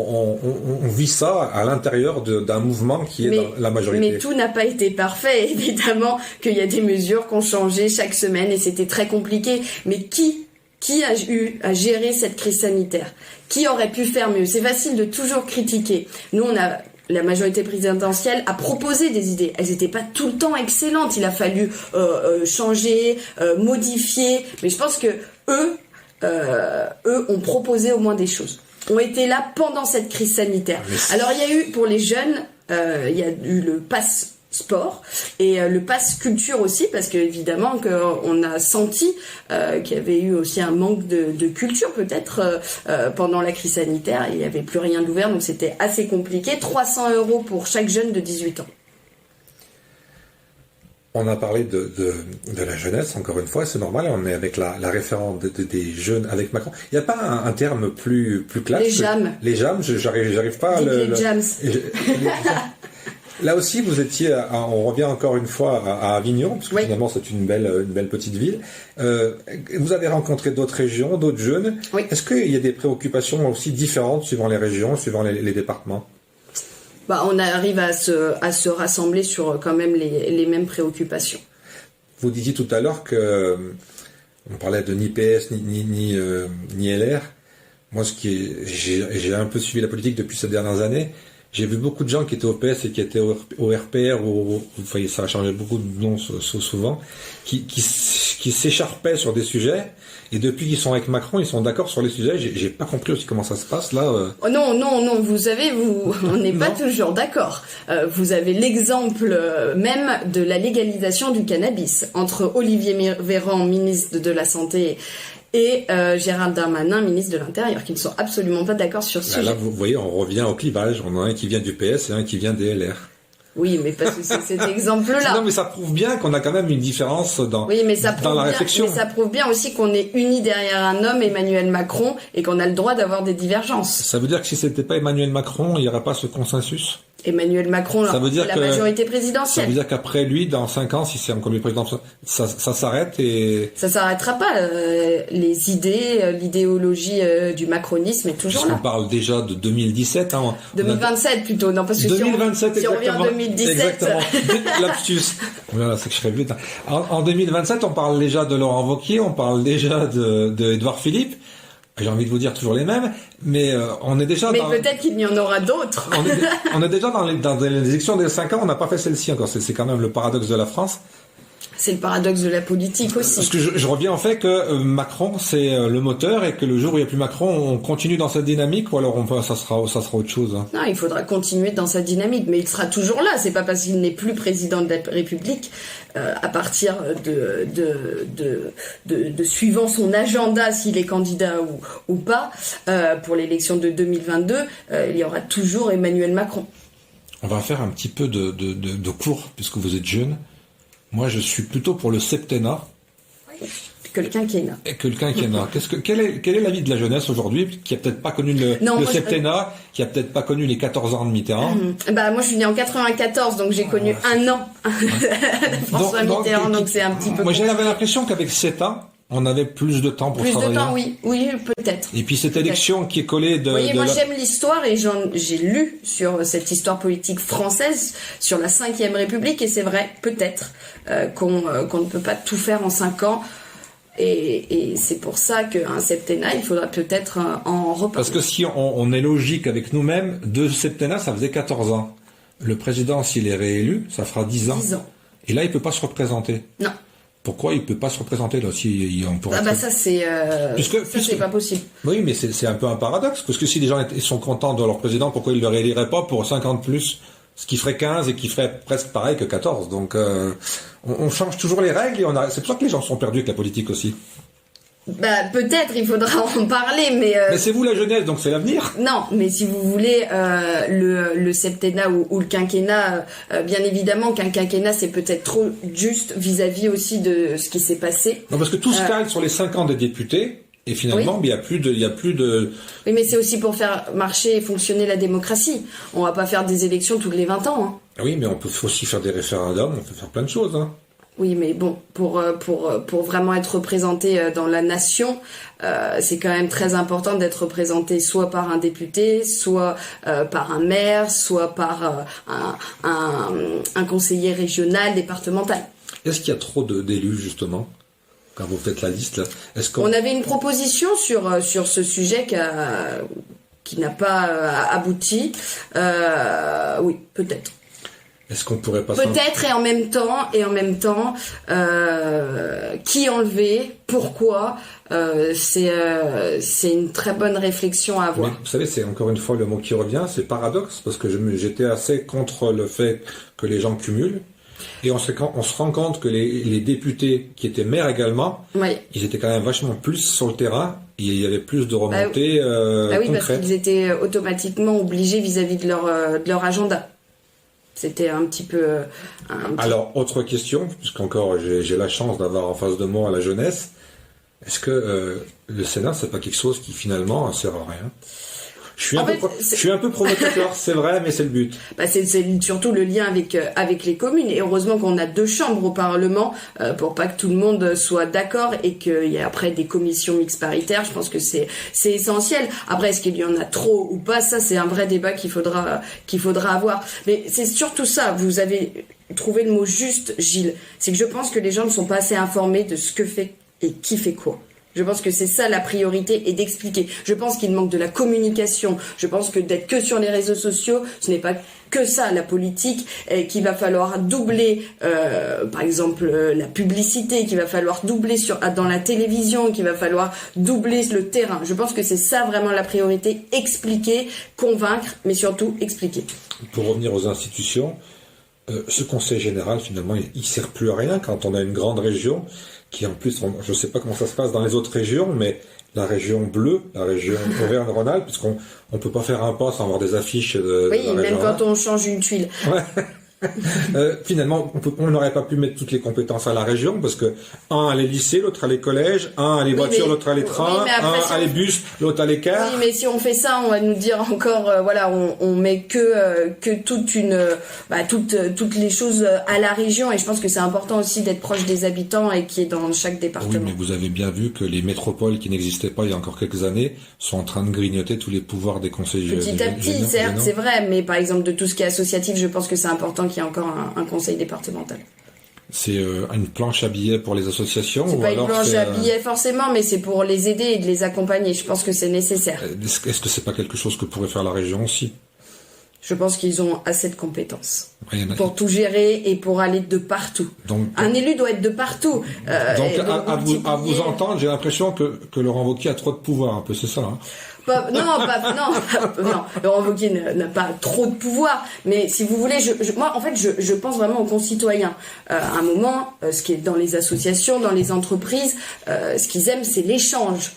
S1: on vit ça à l'intérieur d'un mouvement qui est dans la majorité?
S2: Mais tout n'a pas été parfait. Évidemment qu'il y a des mesures qui ont changé chaque semaine et c'était très compliqué. Mais qui a eu à gérer cette crise sanitaire? Qui aurait pu faire mieux? C'est facile de toujours critiquer. Nous, la majorité présidentielle a proposé des idées. Elles n'étaient pas tout le temps excellentes. Il a fallu changer, modifier. Mais je pense que eux ont proposé au moins des choses. Ont été là pendant cette crise sanitaire. Alors il y a eu pour les jeunes, il y a eu le pass sport et le pass culture aussi, parce que évidemment qu'on a senti qu'il y avait eu aussi un manque de culture peut-être pendant la crise sanitaire. Il n'y avait plus rien d'ouvert, donc c'était assez compliqué. 300 € pour chaque jeune de 18 ans.
S1: On a parlé de la jeunesse, encore une fois, c'est normal, on est avec la référente des jeunes avec Macron. Il n'y a pas un terme plus classe?
S2: Les jams.
S1: Les jams, j'arrive pas à
S2: les jams.
S1: Là aussi, vous étiez, on revient encore une fois à Avignon, parce que
S2: oui.
S1: finalement c'est une belle petite ville. Vous avez rencontré d'autres régions, d'autres jeunes.
S2: Oui.
S1: Est-ce qu'il y a des préoccupations aussi différentes suivant les régions, suivant les départements?
S2: On arrive à se rassembler sur quand même les mêmes préoccupations.
S1: Vous disiez tout à l'heure que on parlait de ni PS ni LR. Moi, j'ai un peu suivi la politique depuis ces dernières années. J'ai vu beaucoup de gens qui étaient au PS et qui étaient au RPR, vous voyez, ça a changé beaucoup de noms souvent, qui s'écharpaient sur des sujets, et depuis qu'ils sont avec Macron, ils sont d'accord sur les sujets. J'ai pas compris aussi comment ça se passe, là.
S2: Oh non, vous savez, on n'est pas toujours d'accord. Vous avez l'exemple même de la légalisation du cannabis, entre Olivier Véran, ministre de la Santé, et Gérald Darmanin, ministre de l'Intérieur, qui ne sont absolument pas d'accord sur ce sujet.
S1: Là, vous voyez, on revient au clivage. On a un qui vient du PS et un qui vient des LR.
S2: Oui, mais parce que c'est cet exemple-là.
S1: Non, mais ça prouve bien qu'on a quand même une différence dans la réflexion.
S2: Mais ça prouve bien aussi qu'on est unis derrière un homme, Emmanuel Macron, et qu'on a le droit d'avoir des divergences.
S1: Ça veut dire que si c'était pas Emmanuel Macron, il n'y aurait pas ce consensus?
S2: Emmanuel Macron, la majorité présidentielle.
S1: Ça veut dire qu'après lui, dans 5 ans, si c'est encore lui président, ça s'arrête et...
S2: Ça s'arrêtera pas. Les idées, l'idéologie du macronisme est toujours là.
S1: On parle déjà de 2017.
S2: 2027 plutôt. Non, parce que
S1: 2027,
S2: si on revient en 2017...
S1: Exactement. Lapsus. Voilà, c'est que je serais vite. En 2027, on parle déjà de Laurent Wauquiez, on parle déjà de Édouard Philippe. J'ai envie de vous dire toujours les mêmes, mais on est déjà
S2: mais peut-être qu'il y en aura d'autres.
S1: on est déjà dans les élections des 5 ans, on n'a pas fait celle-ci encore. C'est quand même le paradoxe de la France.
S2: C'est le paradoxe de la politique aussi.
S1: Parce que je reviens au fait que Macron, c'est le moteur, et que le jour où il n'y a plus Macron, on continue dans cette dynamique, ou alors ça sera autre chose. Hein.
S2: Non, il faudra continuer dans sa dynamique, mais il sera toujours là. C'est pas parce qu'il n'est plus président de la République, à partir de suivant son agenda, s'il est candidat ou pas, pour l'élection de 2022, il y aura toujours Emmanuel Macron.
S1: On va faire un petit peu de cours, puisque vous êtes jeune. Moi, je suis plutôt pour le septennat.
S2: Oui, que le quinquennat.
S1: Et que le quinquennat. Quel est l'avis de la jeunesse aujourd'hui, qui a peut-être pas connu le septennat, qui a peut-être pas connu les 14 ans de Mitterrand?
S2: Moi, je suis née en 94, donc j'ai connu un an de François Mitterrand, donc c'est un petit peu...
S1: Moi, j'avais l'impression qu'avec 7 ans, on avait plus de temps pour travailler.
S2: Plus de temps, oui, peut-être.
S1: Et puis cette élection qui est collée de...
S2: Vous voyez, moi j'aime l'histoire et j'ai lu sur cette histoire politique française, sur la 5e République, et c'est vrai, peut-être, qu'on ne peut pas tout faire en 5 ans. Et c'est pour ça qu'un septennat, il faudra peut-être en reparler.
S1: Parce que si on est logique avec nous-mêmes, 2 septennats, ça faisait 14 ans. Le président, s'il est réélu, ça fera 10 ans.
S2: 10 ans.
S1: Et là, il peut pas se représenter.
S2: Non.
S1: Pourquoi il peut pas se représenter là si on pourrait
S2: ça c'est c'est pas possible.
S1: Oui, mais c'est un peu un paradoxe, parce que si les gens sont contents de leur président, pourquoi ils le rééliraient pas pour 50 plus, ce qui ferait 15 et qui ferait presque pareil que 14. Donc on change toujours les règles, et c'est pour ça que les gens sont perdus avec la politique aussi.
S2: Peut-être, il faudra en parler, mais...
S1: Mais c'est vous la jeunesse, donc c'est l'avenir.
S2: Non, mais si vous voulez, le septennat ou le quinquennat, bien évidemment qu'un quinquennat, c'est peut-être trop juste vis-à-vis aussi de ce qui s'est passé.
S1: Non, parce que tout se cale sur les 5 ans des députés, et finalement, il y a plus de...
S2: Oui, mais c'est aussi pour faire marcher et fonctionner la démocratie. On va pas faire des élections tous les 20 ans. Hein.
S1: Oui, mais on peut aussi faire des référendums, on peut faire plein de choses, hein.
S2: Oui, mais bon, pour vraiment être représenté dans la nation, c'est quand même très important d'être représenté soit par un député, soit par un maire, soit par un conseiller régional, départemental.
S1: Est-ce qu'il y a trop d'élus, justement, quand vous faites la liste là?
S2: On avait une proposition sur ce sujet qui n'a pas abouti. Oui, peut-être.
S1: Est-ce qu'on pourrait pas...
S2: Peut-être, et en même temps, qui enlever, pourquoi, c'est une très bonne réflexion à avoir.
S1: Mais vous savez, c'est encore une fois le mot qui revient, c'est paradoxe, parce que j'étais assez contre le fait que les gens cumulent, et on se rend compte que les députés qui étaient maires également,
S2: oui.
S1: Ils étaient quand même vachement plus sur le terrain, et il y avait plus de remontées
S2: oui,
S1: concrètes.
S2: parce qu'ils étaient automatiquement obligés vis-à-vis de leur agenda. C'était un petit peu...
S1: Alors, autre question, puisqu'encore j'ai la chance d'avoir en face de moi la jeunesse. Est-ce que le Sénat, c'est pas quelque chose qui finalement ne sert à rien? Je suis un peu provocateur, c'est vrai, mais c'est le but.
S2: C'est surtout le lien avec les communes. Et heureusement qu'on a 2 chambres au Parlement pour pas que tout le monde soit d'accord et qu'il y ait après des commissions mixtes paritaires. Je pense que c'est essentiel. Après, est-ce qu'il y en a trop ou pas? Ça, c'est un vrai débat qu'il faudra avoir. Mais c'est surtout ça. Vous avez trouvé le mot juste, Gilles. C'est que je pense que les gens ne sont pas assez informés de ce que fait et qui fait quoi. Je pense que c'est ça la priorité, et d'expliquer. Je pense qu'il manque de la communication. Je pense que d'être que sur les réseaux sociaux, ce n'est pas que ça la politique, et qu'il va falloir doubler, par exemple, la publicité, qu'il va falloir doubler dans la télévision, qu'il va falloir doubler le terrain. Je pense que c'est ça vraiment la priorité. Expliquer, convaincre, mais surtout expliquer.
S1: Pour revenir aux institutions, ce conseil général, finalement, il sert plus à rien quand on a une grande région qui, en plus, je ne sais pas comment ça se passe dans les autres régions, mais la région bleue, la région Auvergne-Rhône-Alpes, puisqu'on ne peut pas faire un pas sans avoir des affiches de
S2: oui,
S1: la
S2: même quand on change une tuile.
S1: Ouais. Finalement, on n'aurait pas pu mettre toutes les compétences à la région, parce que un a les lycées, l'autre a les collèges, un a les voitures, l'autre a les trains, un a les bus, l'autre a les cars.
S2: Oui, mais si on fait ça, on va nous dire encore, on met que toutes les choses à la région, et je pense que c'est important aussi d'être proche des habitants et qui est dans chaque département.
S1: Oui, mais vous avez bien vu que les métropoles qui n'existaient pas il y a encore quelques années sont en train de grignoter tous les pouvoirs des conseils
S2: petit à petit, certes, c'est vrai, mais par exemple de tout ce qui est associatif, je pense que c'est important qu'il y ait encore un conseil départemental.
S1: C'est une planche à billets pour les associations?
S2: C'est pas une planche à billets forcément, mais c'est pour les aider et de les accompagner. Je pense que c'est nécessaire.
S1: Est-ce que c'est pas quelque chose que pourrait faire la région aussi?
S2: Je pense qu'ils ont assez de compétences pour tout gérer et pour aller de partout. Donc, un élu doit être de partout.
S1: Donc à vous entendre, j'ai l'impression que Laurent Wauquiez a trop de pouvoir, un peu, c'est ça, hein?
S2: Non. Laurent Wauquiez n'a pas trop de pouvoir, mais si vous voulez, moi, en fait, je pense vraiment aux concitoyens. À un moment, ce qui est dans les associations, dans les entreprises, ce qu'ils aiment, c'est l'échange.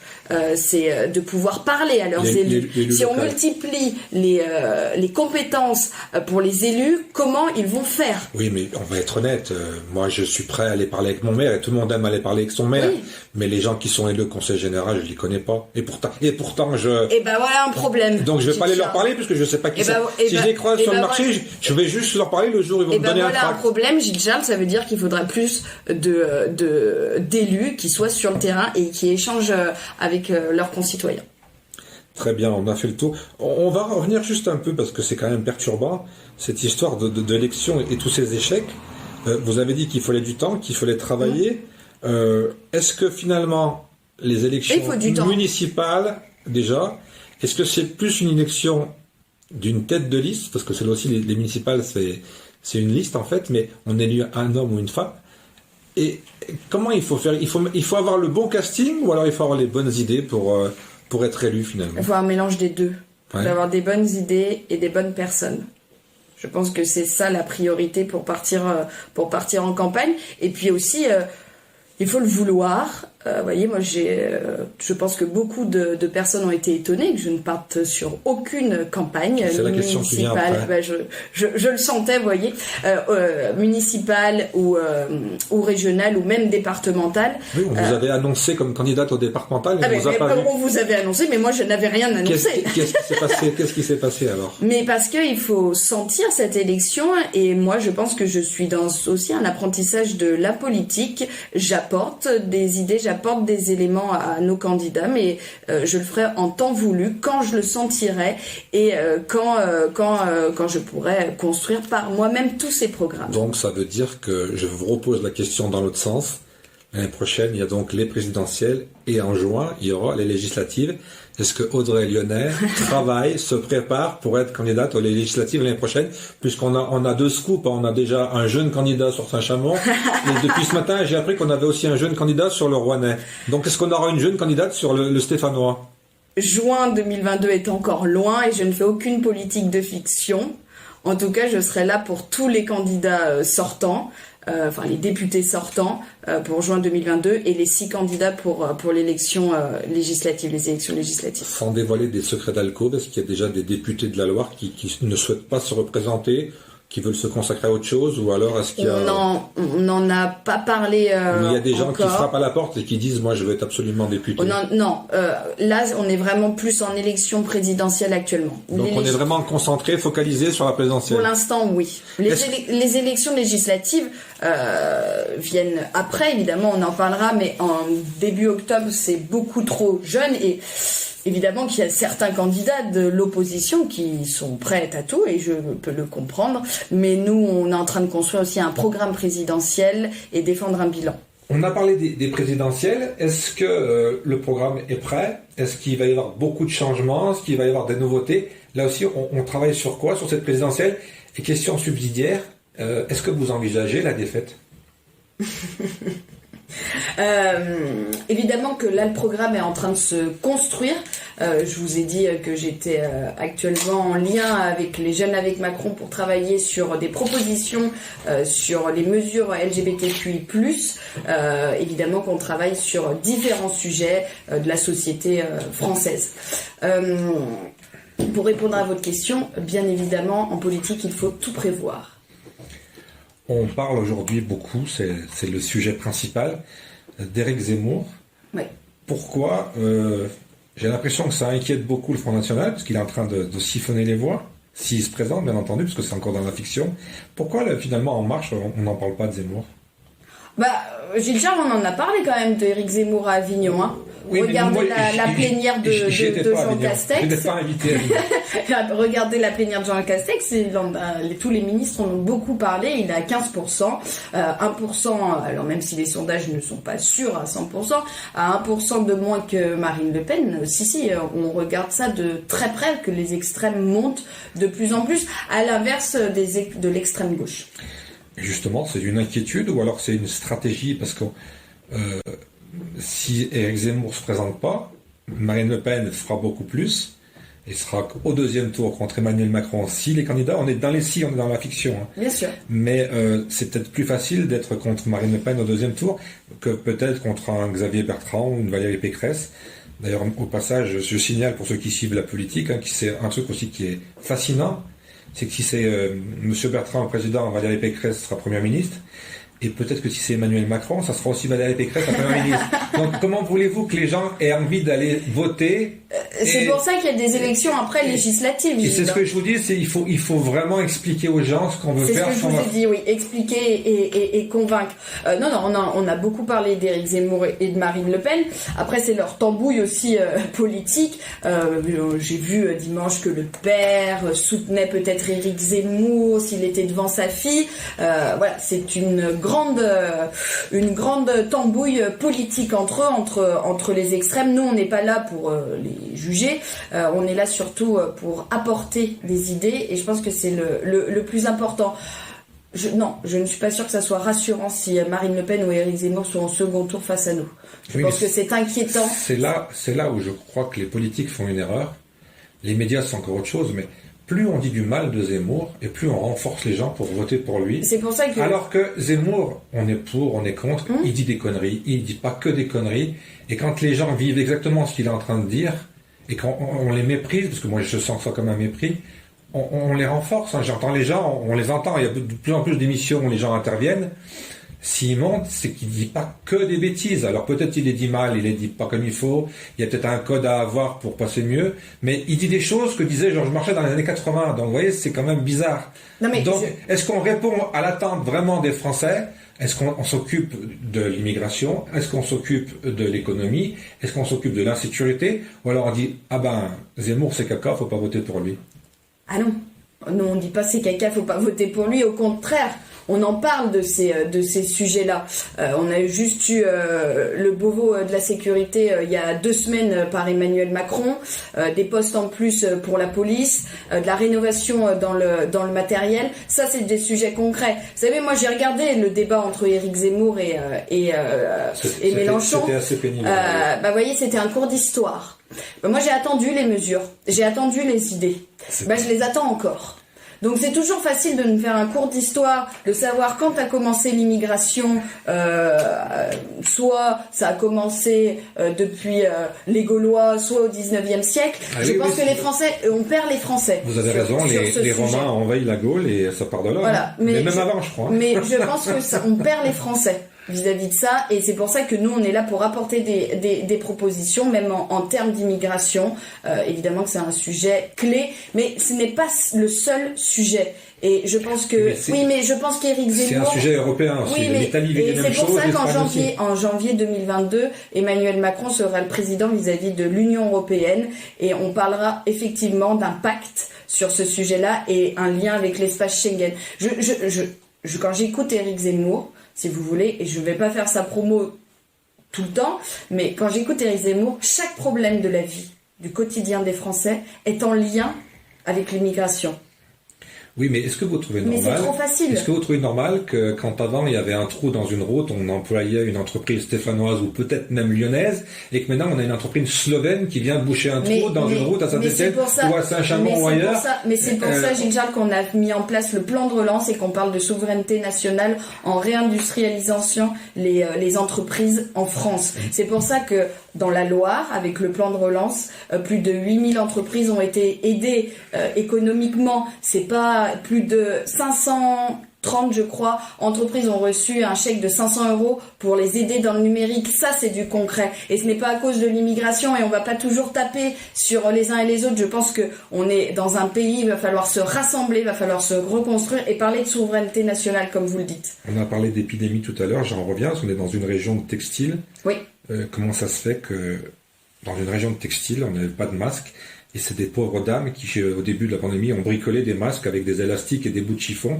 S2: C'est de pouvoir parler à leurs élus. Si on multiplie les compétences pour les élus, comment ils vont faire?
S1: Oui, mais on va être honnête. Moi, je suis prêt à aller parler avec mon maire, et tout le monde aime aller parler avec son maire. Oui. Mais les gens qui sont élus au conseil général, je les connais pas. Et pourtant,
S2: Et ben voilà un problème.
S1: Donc je vais pas aller leur parler parce que je sais pas qui c'est. Si je les croise sur le marché, je vais juste leur parler le jour où ils vont me donner un tract.
S2: Voilà un problème, Gilles Charles, ça veut dire qu'il faudra plus d'élus qui soient sur le terrain et qui échangent avec leurs concitoyens.
S1: Très bien, on a fait le tour. On va revenir juste un peu parce que c'est quand même perturbant cette histoire de l'élection et tous ces échecs. Vous avez dit qu'il fallait du temps, qu'il fallait travailler. Est-ce que finalement les élections municipales, déjà, est-ce que c'est plus une élection d'une tête de liste, parce que c'est aussi les municipales, c'est une liste en fait, mais on élit un homme ou une femme. Et comment il faut faire? Il faut avoir le bon casting, ou alors il faut avoir les bonnes idées pour être élu finalement?
S2: Il faut un mélange des deux. Il faut avoir des bonnes idées et des bonnes personnes. Je pense que c'est ça la priorité pour partir en campagne. Et puis aussi, il faut le vouloir. Vous voyez, moi, je pense que beaucoup de personnes ont été étonnées que je ne parte sur aucune campagne municipale. Je le sentais, vous voyez, municipale ou régionale ou même départementale.
S1: Oui, on vous avait annoncé comme candidate au départemental.
S2: On vous avait annoncé, mais moi, je n'avais rien annoncé.
S1: Qu'est-ce qui s'est passé alors?
S2: Mais parce qu'il faut sentir cette élection, et moi, je pense que je suis dans aussi un apprentissage de la politique. J'apporte des idées, j'apporte des éléments à nos candidats, mais je le ferai en temps voulu, quand je le sentirai et quand je pourrai construire par moi-même tous ces programmes.
S1: Donc ça veut dire que je vous repose la question dans l'autre sens. L'année prochaine, il y a donc les présidentielles et en juin, il y aura les législatives. Est-ce que Audrey Lyonnais travaille, se prépare pour être candidate aux législatives l'année prochaine? Puisqu'on a 2 scoops, on a déjà un jeune candidat sur Saint-Chamond, et depuis ce matin, j'ai appris qu'on avait aussi un jeune candidat sur le Rouennais. Donc est-ce qu'on aura une jeune candidate sur le Stéphanois?
S2: Juin 2022 est encore loin et je ne fais aucune politique de fiction. En tout cas, je serai là pour tous les candidats sortants. Les députés sortants pour juin 2022 et les 6 candidats pour l'élection législative, les élections législatives.
S1: Sans dévoiler des secrets d'alcôve, est-ce qu'il y a déjà des députés de la Loire qui ne souhaitent pas se représenter qui veulent se consacrer à autre chose, ou alors est-ce qu'il y a...
S2: On n'en a pas parlé
S1: il y a des gens
S2: encore.
S1: qui frappent à la porte et qui disent « moi je veux être absolument député ».
S2: Là on est vraiment plus en élection présidentielle actuellement.
S1: Donc on est vraiment concentré, focalisé sur la présidentielle.
S2: Pour l'instant, oui. Les élections législatives viennent après, évidemment, on en parlera, mais en début octobre, c'est beaucoup trop jeune et évidemment qu'il y a certains candidats de l'opposition qui sont prêts à tout et je peux le comprendre, mais nous, on est en train de construire aussi un programme présidentiel et défendre un bilan.
S1: On a parlé des présidentielles. Est-ce que le programme est prêt? Est-ce qu'il va y avoir beaucoup de changements? Est-ce qu'il va y avoir des nouveautés? Là aussi, on travaille sur quoi? Sur cette présidentielle? Et question subsidiaire, est-ce que vous envisagez la défaite?
S2: Évidemment que là le programme est en train de se construire. Je vous ai dit que j'étais actuellement en lien avec les Jeunes avec Macron pour travailler sur des propositions sur les mesures LGBTQI+. Évidemment qu'on travaille sur différents sujets de la société française. Pour répondre à votre question, bien évidemment, en politique, il faut tout prévoir.
S1: On parle aujourd'hui beaucoup, c'est le sujet principal, d'Éric Zemmour.
S2: Oui.
S1: Pourquoi j'ai l'impression que ça inquiète beaucoup le Front National, parce qu'il est en train de siphonner les voix, s'il se présente, bien entendu, parce que c'est encore dans la fiction. Pourquoi, finalement, En Marche, on n'en parle pas de Zemmour?
S2: Gilles Charles, on en a parlé quand même d'Éric Zemmour à Avignon. Hein.
S1: Oui,
S2: regardez la plénière de Jean Castex.
S1: Je n'étais pas invité à Avignon.
S2: Regardez la plénière de Jean Castex. Tous les ministres en ont beaucoup parlé. Il est à 15%. 1%, alors même si les sondages ne sont pas sûrs à 100%, à 1% de moins que Marine Le Pen. Si, on regarde ça de très près, que les extrêmes montent de plus en plus, à l'inverse de l'extrême gauche.
S1: Justement, c'est une inquiétude ou alors c'est une stratégie? Parce que si Éric Zemmour ne se présente pas, Marine Le Pen fera beaucoup plus et sera au deuxième tour contre Emmanuel Macron. Si les candidats, on est dans on est dans la fiction. Hein.
S2: Bien sûr.
S1: Mais c'est peut-être plus facile d'être contre Marine Le Pen au deuxième tour que peut-être contre un Xavier Bertrand ou une Valérie Pécresse. D'ailleurs, au passage, je signale pour ceux qui suivent la politique, hein, que c'est un truc aussi qui est fascinant. C'est que si c'est M. Bertrand président, Valérie Pécresse sera Première ministre. Et peut-être que si c'est Emmanuel Macron, ça sera aussi Valérie Pécresse, la Première ministre. Donc comment voulez-vous que les gens aient envie d'aller voter?
S2: C'est pour ça qu'il y a des élections après législatives.
S1: Et c'est ce que je vous dis, il faut vraiment expliquer aux gens ce qu'on veut faire.
S2: C'est ce que je vous ai dit, oui, expliquer et convaincre. On a beaucoup parlé d'Éric Zemmour et de Marine Le Pen. Après, c'est leur tambouille aussi politique. J'ai vu dimanche que le père soutenait peut-être Éric Zemmour s'il était devant sa fille. Voilà, c'est une grande tambouille politique entre les extrêmes. Nous, on n'est pas là pour les juger. On est là surtout pour apporter des idées et je pense que c'est le plus important. Je ne suis pas sûre que ça soit rassurant si Marine Le Pen ou Éric Zemmour sont en second tour face à nous. Je pense que c'est inquiétant.
S1: C'est là où je crois que les politiques font une erreur. Les médias, c'est encore autre chose, mais plus on dit du mal de Zemmour, et plus on renforce les gens pour voter pour lui.
S2: C'est pour ça que...
S1: Alors que Zemmour, on est pour, on est contre, il dit des conneries, il dit pas que des conneries, et quand les gens vivent exactement ce qu'il est en train de dire, et quand on les méprise, parce que moi je sens ça comme un mépris, on les renforce, hein. J'entends les gens, on les entend, il y a de plus en plus d'émissions où les gens interviennent. S'il monte, c'est qu'il dit pas que des bêtises. Alors peut-être il les dit mal, il les dit pas comme il faut, il y a peut-être un code à avoir pour passer mieux, mais il dit des choses que disait Georges Marchais dans les années 80. Donc vous voyez, c'est quand même bizarre. Donc est-ce qu'on répond à l'attente vraiment des Français? Est-ce qu'on s'occupe de l'immigration? Est-ce qu'on s'occupe de l'économie? Est-ce qu'on s'occupe de l'insécurité? Ou alors on dit, ah ben, Zemmour c'est caca, faut pas voter pour lui.
S2: Ah non, non, on dit pas c'est caca, faut pas voter pour lui, au contraire. On en parle de ces sujets-là. On a juste eu le Beauvau de la sécurité il y a 2 semaines par Emmanuel Macron, des postes en plus pour la police, de la rénovation dans le matériel. Ça, c'est des sujets concrets. Vous savez, moi, j'ai regardé le débat entre Éric Zemmour et Mélenchon.
S1: C'était assez pénible.
S2: Vous voyez, c'était un cours d'histoire. Moi, j'ai attendu les mesures, j'ai attendu les idées. Je les attends encore. Donc c'est toujours facile de nous faire un cours d'histoire, de savoir quand a commencé l'immigration, soit ça a commencé depuis les Gaulois, soit au 19e siècle. Je pense que les Français, on perd les Français.
S1: Vous avez raison, les Romains envahissent la Gaule et ça part de là.
S2: Voilà,
S1: mais même avant, je crois.
S2: Mais je pense que on perd les Français vis-à-vis de ça, et c'est pour ça que nous on est là pour apporter des propositions, même en termes d'immigration. Évidemment que c'est un sujet clé, mais ce n'est pas le seul sujet. Et je pense que mais je pense qu'Éric Zemmour,
S1: c'est un sujet européen.
S2: Oui, mais c'est pour ça qu'en janvier 2022, Emmanuel Macron sera le président vis-à-vis de l'Union européenne, et on parlera effectivement d'un pacte sur ce sujet-là et un lien avec l'espace Schengen. Quand j'écoute Éric Zemmour, si vous voulez, et je ne vais pas faire sa promo tout le temps, mais quand j'écoute Éric Zemmour, chaque problème de la vie, du quotidien des Français, est en lien avec l'immigration.
S1: Oui, mais est-ce que vous trouvez normal?
S2: Mais c'est trop facile.
S1: Est-ce que vous trouvez normal que quand avant il y avait un trou dans une route, on employait une entreprise stéphanoise ou peut-être même lyonnaise, et que maintenant on a une entreprise slovène qui vient boucher un trou dans une route à Saint-Étienne ou à Saint-Chamond ou ailleurs?
S2: Mais c'est pour ça, Gilles-Charles, qu'on a mis en place le plan de relance et qu'on parle de souveraineté nationale en réindustrialisant les entreprises en France. C'est pour ça que dans la Loire, avec le plan de relance, plus de 8000 entreprises ont été aidées économiquement. C'est pas plus de 530, je crois, entreprises ont reçu un chèque de 500 € pour les aider dans le numérique. Ça, c'est du concret. Et ce n'est pas à cause de l'immigration, et on va pas toujours taper sur les uns et les autres. Je pense que on est dans un pays, il va falloir se rassembler, il va falloir se reconstruire et parler de souveraineté nationale, comme vous le dites.
S1: On a parlé d'épidémie tout à l'heure, j'en reviens, parce qu'on est dans une région de textile.
S2: Oui.
S1: Comment ça se fait que dans une région de textile, on n'avait pas de masque? Et c'est des pauvres dames qui, au début de la pandémie, ont bricolé des masques avec des élastiques et des bouts de chiffon.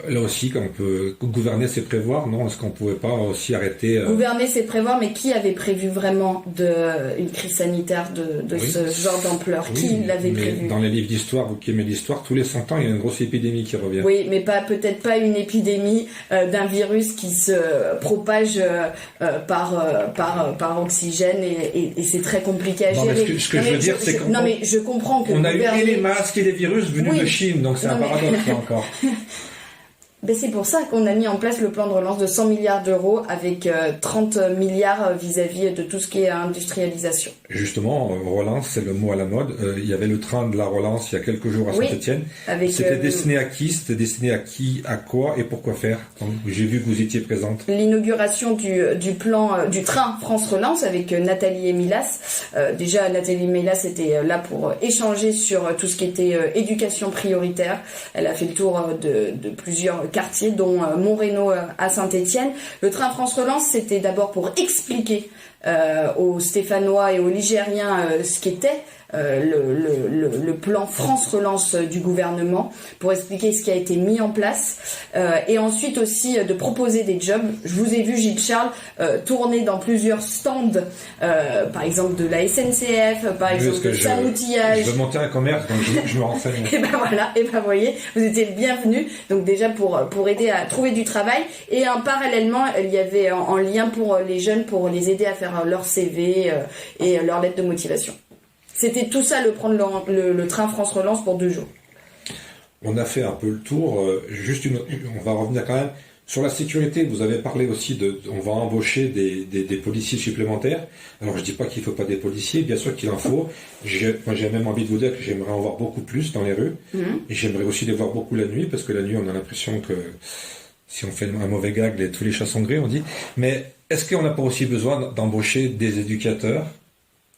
S1: Là aussi, quand on peut gouverner, c'est prévoir, non? Est-ce qu'on pouvait pas aussi arrêter
S2: Gouverner, c'est prévoir, mais qui avait prévu vraiment une crise sanitaire de ce genre d'ampleur? Qui l'avait prévu?
S1: Dans les livres d'histoire, vous qui aimez l'histoire, tous les 100 ans, il y a une grosse épidémie qui revient.
S2: Oui, mais peut-être pas une épidémie d'un virus qui se propage par oxygène, et c'est très compliqué à gérer.
S1: Mais ce que je veux dire, c'est qu'on
S2: mais je comprends que
S1: on a eu les masques et les virus venus de Chine, donc c'est un paradoxe là encore.
S2: Ben c'est pour ça qu'on a mis en place le plan de relance de 100 milliards d'euros avec 30 milliards vis-à-vis de tout ce qui est industrialisation.
S1: Justement, relance, c'est le mot à la mode. Il y avait le train de la relance il y a quelques jours à Saint-Étienne. C'était destiné à qui? C'était destiné à qui, à quoi et pourquoi faire? Donc, j'ai vu que vous étiez présente.
S2: L'inauguration du plan du train France Relance avec Nathalie Emilas. Déjà, Nathalie Emilas était là pour échanger sur tout ce qui était éducation prioritaire. Elle a fait le tour de plusieurs quartiers, dont Montreno à Saint-Étienne. Le train France Relance, c'était d'abord pour expliquer aux Stéphanois et aux Ligériens ce qu'était le plan France Relance du gouvernement, pour expliquer ce qui a été mis en place, et ensuite aussi de proposer des jobs. Je vous ai vu, Gilles-Charles, tourner dans plusieurs stands, par exemple de la SNCF, par exemple de Sam Outillage.
S1: Je veux monter un commerce, donc je me renseigne.
S2: Et ben voilà, et ben voyez, vous étiez le bienvenu. Donc déjà pour aider à trouver du travail, et parallèlement il y avait en lien pour les jeunes, pour les aider à faire leur CV et leur lettre de motivation. C'était tout ça, le train France Relance pour 2 jours.
S1: On a fait un peu le tour. On va revenir quand même sur la sécurité. Vous avez parlé aussi on va embaucher des policiers supplémentaires. Alors je dis pas qu'il faut pas des policiers, bien sûr qu'il en faut. Moi j'ai même envie de vous dire que j'aimerais en voir beaucoup plus dans les rues. Et j'aimerais aussi les voir beaucoup la nuit, parce que la nuit on a l'impression que si on fait un mauvais gag, tous les chats sont gris, on dit. Mais est-ce qu'on n'a pas aussi besoin d'embaucher des éducateurs,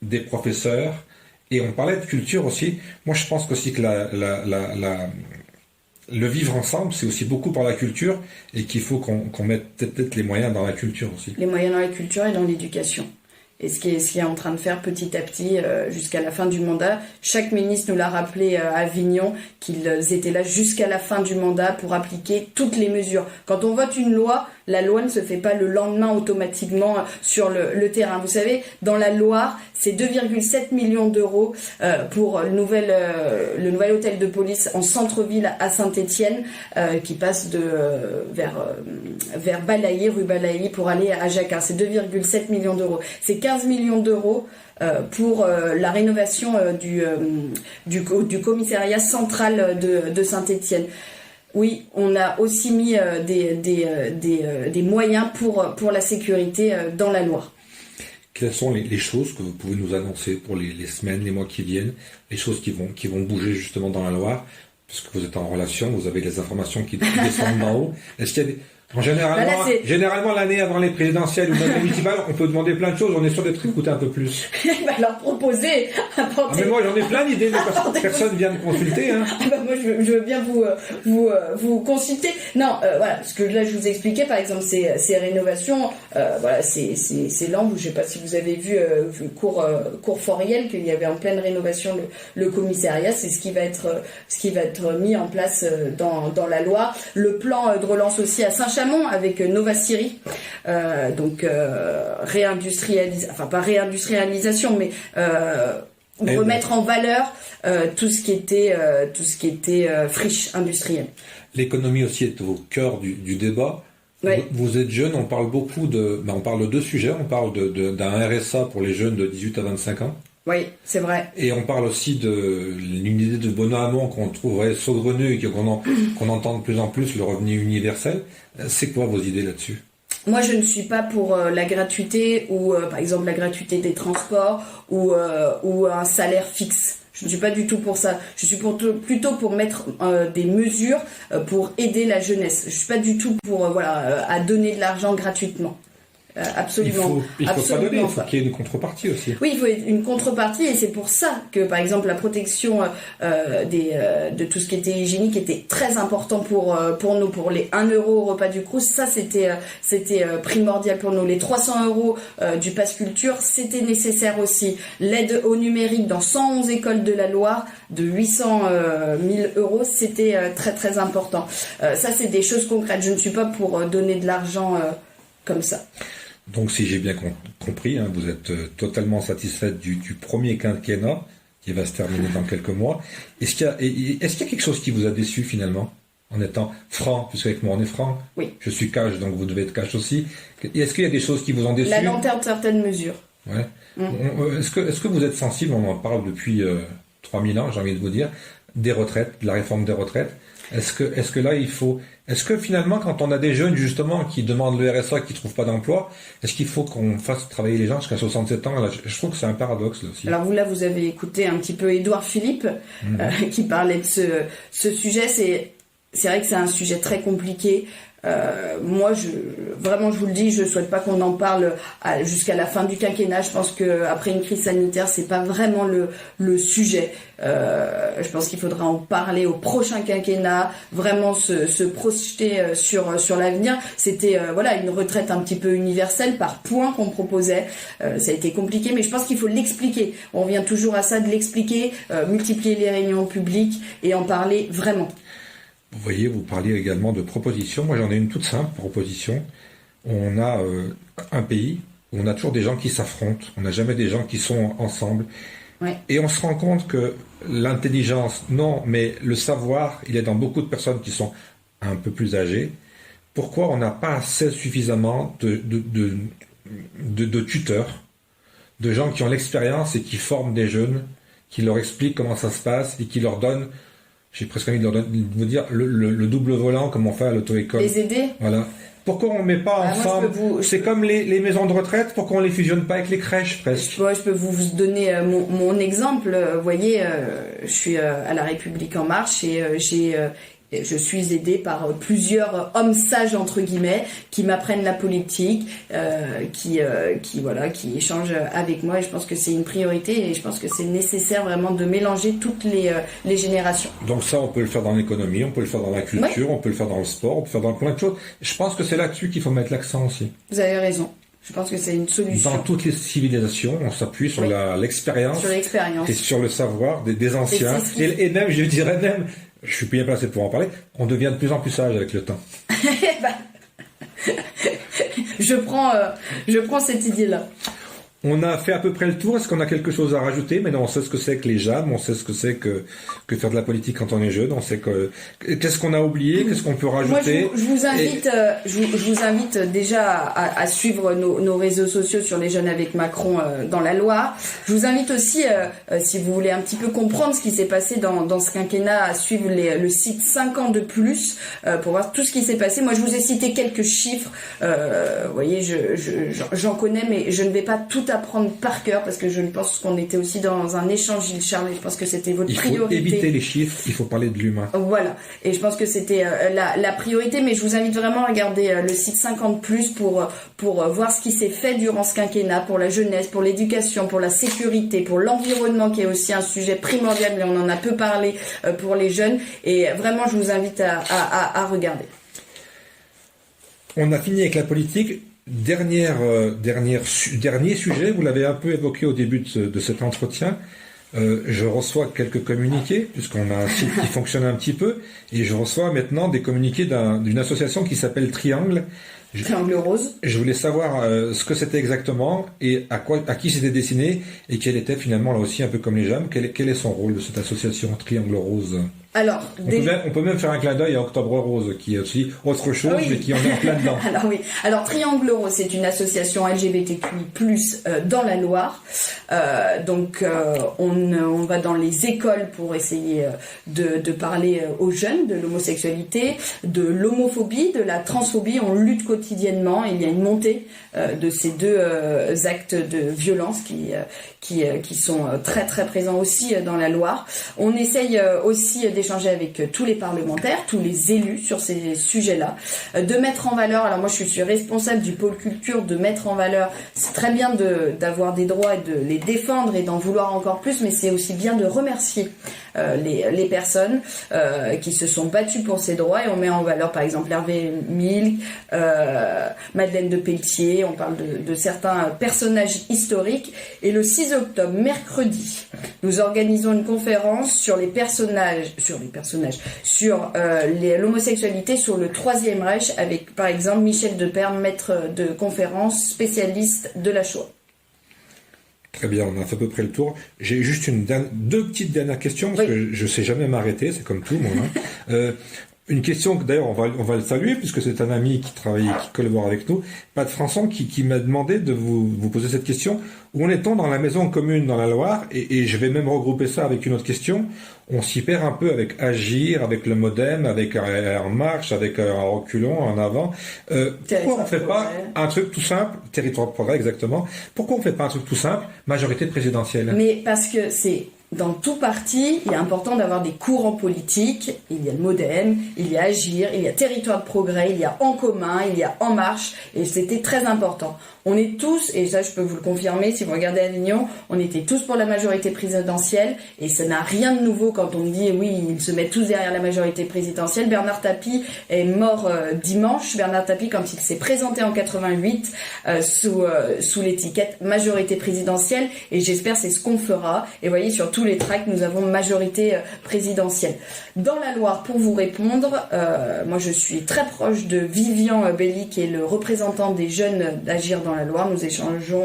S1: des professeurs? Et on parlait de culture aussi. Moi, je pense aussi que le vivre ensemble, c'est aussi beaucoup par la culture, et qu'il faut qu'on mette peut-être les moyens dans la culture aussi.
S2: Les moyens dans la culture et dans l'éducation. Et ce qui est en train de faire petit à petit jusqu'à la fin du mandat. Chaque ministre nous l'a rappelé à Avignon, qu'ils étaient là jusqu'à la fin du mandat pour appliquer toutes les mesures. Quand on vote une loi, La loi ne se fait pas le lendemain automatiquement sur le terrain. Vous savez, dans la Loire, c'est 2,7 millions d'euros pour le nouvel hôtel de police en centre-ville à Saint-Étienne, qui passe vers Balailly, rue Balailly, pour aller à Jacquard. C'est 2,7 millions d'euros. C'est 15 millions d'euros pour la rénovation du commissariat central de Saint-Étienne. Oui, on a aussi mis des moyens pour la sécurité dans la Loire.
S1: Quelles sont les choses que vous pouvez nous annoncer pour les semaines, les mois qui viennent, les choses qui vont bouger justement dans la Loire, puisque vous êtes en relation, vous avez les informations qui descendent d'en haut. Est-ce qu'il y a généralement l'année avant les présidentielles ou même les municipales, on peut demander plein de choses, on est sûr d'être écouté un peu plus.
S2: Alors proposer,
S1: mais moi j'en ai plein d'idées, mais personne vient me consulter. Hein.
S2: Moi je veux bien vous consulter. Non, voilà, parce que là je vous expliquais par exemple ces rénovations, voilà, c'est lent. Je sais pas si vous avez vu cours Foriel, qu'il y avait en pleine rénovation le commissariat. C'est ce qui va être mis en place dans la Loire. Le plan de relance aussi à Saint-Chamond avec Nova Syrie, donc pas réindustrialisation, mais remettre en valeur tout ce qui était friche industrielle.
S1: L'économie aussi est au cœur du débat. Oui. Vous êtes jeune, on parle beaucoup on parle de deux sujets. On parle d'un RSA pour les jeunes de 18 à 25 ans.
S2: Oui, c'est vrai.
S1: Et on parle aussi d'une idée de Benoît Hamon qu'on trouverait saugrenue et qu'on entend de plus en plus, le revenu universel. C'est quoi vos idées là-dessus ?
S2: Moi, je ne suis pas pour la gratuité ou, par exemple, la gratuité des transports ou un salaire fixe. Je ne suis pas du tout pour ça. Je suis plutôt pour mettre des mesures pour aider la jeunesse. Je ne suis pas du tout pour à donner de l'argent gratuitement. Absolument.
S1: Il faut pas donner, il faut qu'il y ait une contrepartie aussi.
S2: Oui, il faut une contrepartie et c'est pour ça que, par exemple, la protection de tout ce qui était hygiénique était très important pour nous. Pour les 1 euro au repas du Crous, ça c'était primordial pour nous. Les 300 euros du Pass Culture, c'était nécessaire aussi. L'aide au numérique dans 111 écoles de la Loire de 800 000 euros, c'était très très important. Ça, c'est des choses concrètes. Je ne suis pas pour donner de l'argent comme ça.
S1: Donc, si j'ai bien compris, hein, vous êtes totalement satisfaite du premier quinquennat qui va se terminer dans quelques mois. Est-ce qu'il y a quelque chose qui vous a déçu finalement, en étant franc, puisqu'avec moi on est franc.
S2: Oui.
S1: Je suis cash, donc vous devez être cash aussi. Est-ce qu'il y a des choses qui vous ont déçu ?
S2: La lenteur de certaines mesures.
S1: Ouais. Est-ce que vous êtes sensible, on en parle depuis 3000 ans, j'ai envie de vous dire, des retraites, de la réforme des retraites. Est-ce que là, est-ce que finalement, quand on a des jeunes, justement, qui demandent le RSA, qui trouvent pas d'emploi, est-ce qu'il faut qu'on fasse travailler les gens jusqu'à 67 ans? Là, je trouve que c'est un paradoxe, là aussi.
S2: Alors vous avez écouté un petit peu Édouard Philippe, qui parlait de ce sujet. C'est vrai que c'est un sujet très compliqué. Moi, je vous le dis, je souhaite pas qu'on en parle jusqu'à la fin du quinquennat. Je pense que après une crise sanitaire, c'est pas vraiment le sujet. Je pense qu'il faudra en parler au prochain quinquennat, vraiment se projeter sur l'avenir. C'était une retraite un petit peu universelle par points qu'on proposait. Ça a été compliqué, mais je pense qu'il faut l'expliquer. On revient toujours à ça, de l'expliquer, multiplier les réunions publiques et en parler vraiment.
S1: Vous voyez, vous parliez également de propositions. Moi, j'en ai une toute simple proposition. On a un pays où on a toujours des gens qui s'affrontent. On n'a jamais des gens qui sont ensemble.
S2: Ouais.
S1: Et on se rend compte que l'intelligence, non, mais le savoir, il est dans beaucoup de personnes qui sont un peu plus âgées. Pourquoi on n'a pas assez suffisamment de tuteurs, de gens qui ont l'expérience et qui forment des jeunes, qui leur expliquent comment ça se passe et qui leur donnent, j'ai presque envie de vous dire, le double volant comme on fait à l'auto-école.
S2: Les aider.
S1: Voilà. Pourquoi on ne met pas ensemble C'est comme les maisons de retraite, pourquoi on ne les fusionne pas avec les crèches presque?
S2: Je peux vous donner mon exemple. Vous voyez, je suis à La République En Marche et je suis aidée par plusieurs hommes sages entre guillemets qui m'apprennent la politique, qui échangent avec moi. Et je pense que c'est une priorité et je pense que c'est nécessaire vraiment de mélanger toutes les générations.
S1: Donc ça, on peut le faire dans l'économie, on peut le faire dans la culture, on peut le faire dans le sport, on peut le faire dans plein de choses. Je pense que c'est là-dessus qu'il faut mettre l'accent aussi.
S2: Vous avez raison. Je pense que c'est une solution.
S1: Dans toutes les civilisations, on s'appuie sur l'expérience, et sur le savoir des anciens. Et même, je dirais même, je suis bien placé pour en parler, on devient de plus en plus sage avec le temps.
S2: je prends cette idée-là.
S1: On a fait à peu près le tour. Est-ce qu'on a quelque chose à rajouter? Maintenant, on sait ce que c'est que les JAM, on sait ce que c'est que faire de la politique quand on est jeune. On sait qu'est-ce qu'on a oublié, qu'est-ce qu'on peut rajouter.
S2: Moi, je vous invite déjà à suivre nos réseaux sociaux sur les jeunes avec Macron dans la Loire. Je vous invite aussi, si vous voulez un petit peu comprendre ce qui s'est passé dans ce quinquennat, à suivre le site 5 ans de plus pour voir tout ce qui s'est passé. Moi, je vous ai cité quelques chiffres. Vous voyez, j'en connais, mais je ne vais pas tout apprendre par cœur parce que je pense qu'on était aussi dans un échange, Gilles Charles, et je pense que c'était votre priorité.
S1: Il faut éviter les chiffres, il faut parler de l'humain.
S2: Voilà, et je pense que c'était la priorité, mais je vous invite vraiment à regarder le site 50 plus pour voir ce qui s'est fait durant ce quinquennat pour la jeunesse, pour l'éducation, pour la sécurité, pour l'environnement qui est aussi un sujet primordial, mais on en a peu parlé pour les jeunes, et vraiment je vous invite à regarder.
S1: On a fini avec la politique. Dernier sujet, vous l'avez un peu évoqué au début de cet entretien. Je reçois quelques communiqués, puisqu'on a un site qui fonctionne un petit peu, et je reçois maintenant des communiqués d'une association qui s'appelle Triangle.
S2: Triangle Rose.
S1: Je voulais savoir ce que c'était exactement, et à qui c'était destiné, et quel était finalement, là aussi, un peu comme les JAM, quel est son rôle de cette association Triangle Rose?
S2: Alors,
S1: on peut même faire un clin d'œil à Octobre Rose, qui est aussi autre chose, mais qui en est en plein dedans.
S2: Alors Triangle Rose, c'est une association LGBTQI+, dans la Loire. On va dans les écoles pour essayer de parler aux jeunes de l'homosexualité, de l'homophobie, de la transphobie. On lutte quotidiennement. Il y a une montée de ces deux actes de violence qui sont très très présents aussi dans la Loire. On essaye aussi d'échanger avec tous les parlementaires, tous les élus sur ces sujets-là, de mettre en valeur. Alors moi je suis responsable du pôle culture, de mettre en valeur. C'est très bien d'avoir des droits et de les défendre et d'en vouloir encore plus, mais c'est aussi bien de remercier les personnes qui se sont battues pour ces droits, et on met en valeur par exemple Hervé Milk, Madeleine de Pelletier. On parle de certains personnages historiques. Et le 6 octobre, mercredi, nous organisons une conférence sur l'homosexualité sur le Troisième Reich, avec par exemple Michel Depère, maître de conférence, spécialiste de la Shoah.
S1: Très bien, on a fait à peu près le tour. J'ai juste deux petites dernières questions, parce que je ne sais jamais m'arrêter, c'est comme tout, moi. Une question que d'ailleurs on va le saluer, puisque c'est un ami qui travaille, qui collabore avec nous, Pat Françon, qui m'a demandé de vous poser cette question. Où en est-on dans la maison commune dans la Loire? Et je vais même regrouper ça avec une autre question. On s'y perd un peu avec Agir, avec le Modem, avec En Marche, avec un reculon, en avant. Pourquoi on ne fait pas un truc tout simple, Territoire de Progrès exactement, pourquoi on ne fait pas un truc tout simple, majorité présidentielle?
S2: Mais parce que c'est... Dans tout parti, il est important d'avoir des courants politiques. Il y a le Modem, il y a Agir, il y a Territoire de Progrès, il y a En Commun, il y a En Marche, et c'était très important. On est tous, et ça je peux vous le confirmer, si vous regardez Avignon, on était tous pour la majorité présidentielle, et ça n'a rien de nouveau quand on dit oui, ils se mettent tous derrière la majorité présidentielle. Bernard Tapie est mort dimanche. Bernard Tapie, quand il s'est présenté en 88 sous l'étiquette majorité présidentielle, et j'espère c'est ce qu'on fera. Et vous voyez, sur tous les tracts, nous avons majorité présidentielle. Dans la Loire, pour vous répondre, moi je suis très proche de Vivian Belli, qui est le représentant des jeunes d'Agir dans la Loire. Nous échangeons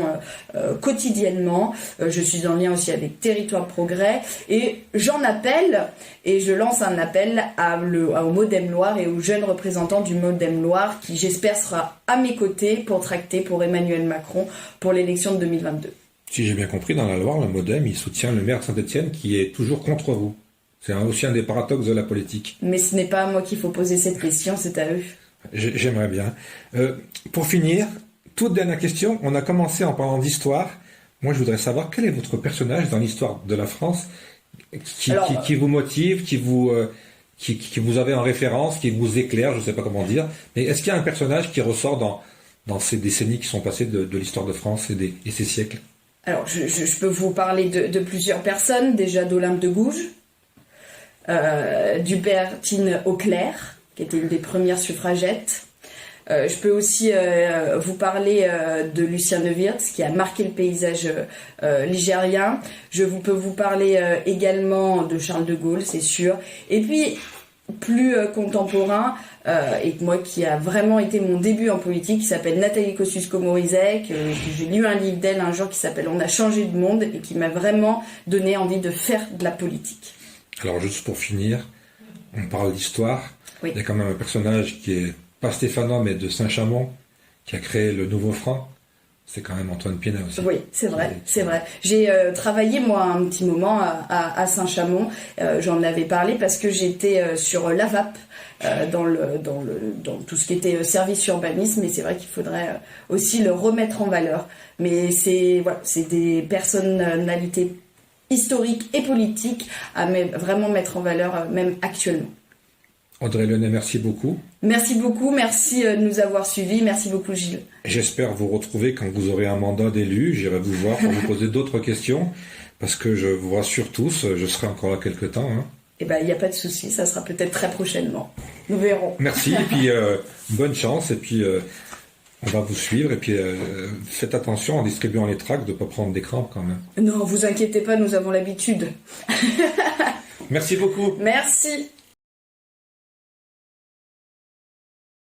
S2: quotidiennement. Je suis en lien aussi avec Territoire de Progrès, et j'en appelle, et je lance un appel au Modem Loire et aux jeunes représentants du Modem Loire, qui j'espère sera à mes côtés pour tracter pour Emmanuel Macron pour l'élection de 2022.
S1: Si j'ai bien compris, dans la Loire, le Modem, il soutient le maire de Saint-Étienne qui est toujours contre vous. C'est aussi un des paradoxes de la politique.
S2: Mais ce n'est pas à moi qu'il faut poser cette question, c'est à eux.
S1: J'aimerais bien. Pour finir, toute dernière question. On a commencé en parlant d'histoire. Moi, je voudrais savoir quel est votre personnage dans l'histoire de la France qui vous motive, qui vous avez en référence, qui vous éclaire, je ne sais pas comment dire. Mais est-ce qu'il y a un personnage qui ressort dans ces décennies qui sont passées de l'histoire de France et ces siècles?
S2: Alors, je peux vous parler de plusieurs personnes. Déjà d'Olympe de Gouges, d'Hubertine Auclair, qui était une des premières suffragettes. Je peux aussi vous parler de Lucien Neuwirth, qui a marqué le paysage ligérien. Peux vous parler également de Charles de Gaulle, c'est sûr. Et puis, plus contemporain, et moi qui a vraiment été mon début en politique, qui s'appelle Nathalie Kosciusko-Morizet, que j'ai lu un livre d'elle un jour qui s'appelle On a changé de monde, et qui m'a vraiment donné envie de faire de la politique.
S1: Alors juste pour finir, on parle d'histoire.
S2: Oui.
S1: Il y a quand même un personnage qui est pas stéphanois mais de Saint-Chamond, qui a créé le Nouveau Franc. C'est quand même Antoine Pinay aussi.
S2: Oui, c'est vrai, c'est vrai. J'ai travaillé, moi, un petit moment à Saint-Chamond. J'en avais parlé parce que j'étais sur l'AVAP, dans tout ce qui était service urbanisme, et c'est vrai qu'il faudrait aussi le remettre en valeur. Mais c'est des personnalités historiques et politiques à vraiment mettre en valeur, même actuellement.
S1: Audrey Lenné, merci beaucoup.
S2: Merci beaucoup, merci de nous avoir suivis. Merci beaucoup, Gilles.
S1: J'espère vous retrouver quand vous aurez un mandat d'élu. J'irai vous voir pour vous poser d'autres questions, parce que je vous rassure tous, je serai encore là quelque temps.
S2: Eh ben, il n'y a pas de souci, ça sera peut-être très prochainement. Nous verrons.
S1: Merci, et puis bonne chance, et puis on va vous suivre, et puis faites attention en distribuant les tracts de ne pas prendre des crampes quand même.
S2: Non, vous inquiétez pas, nous avons l'habitude.
S1: Merci beaucoup.
S2: Merci.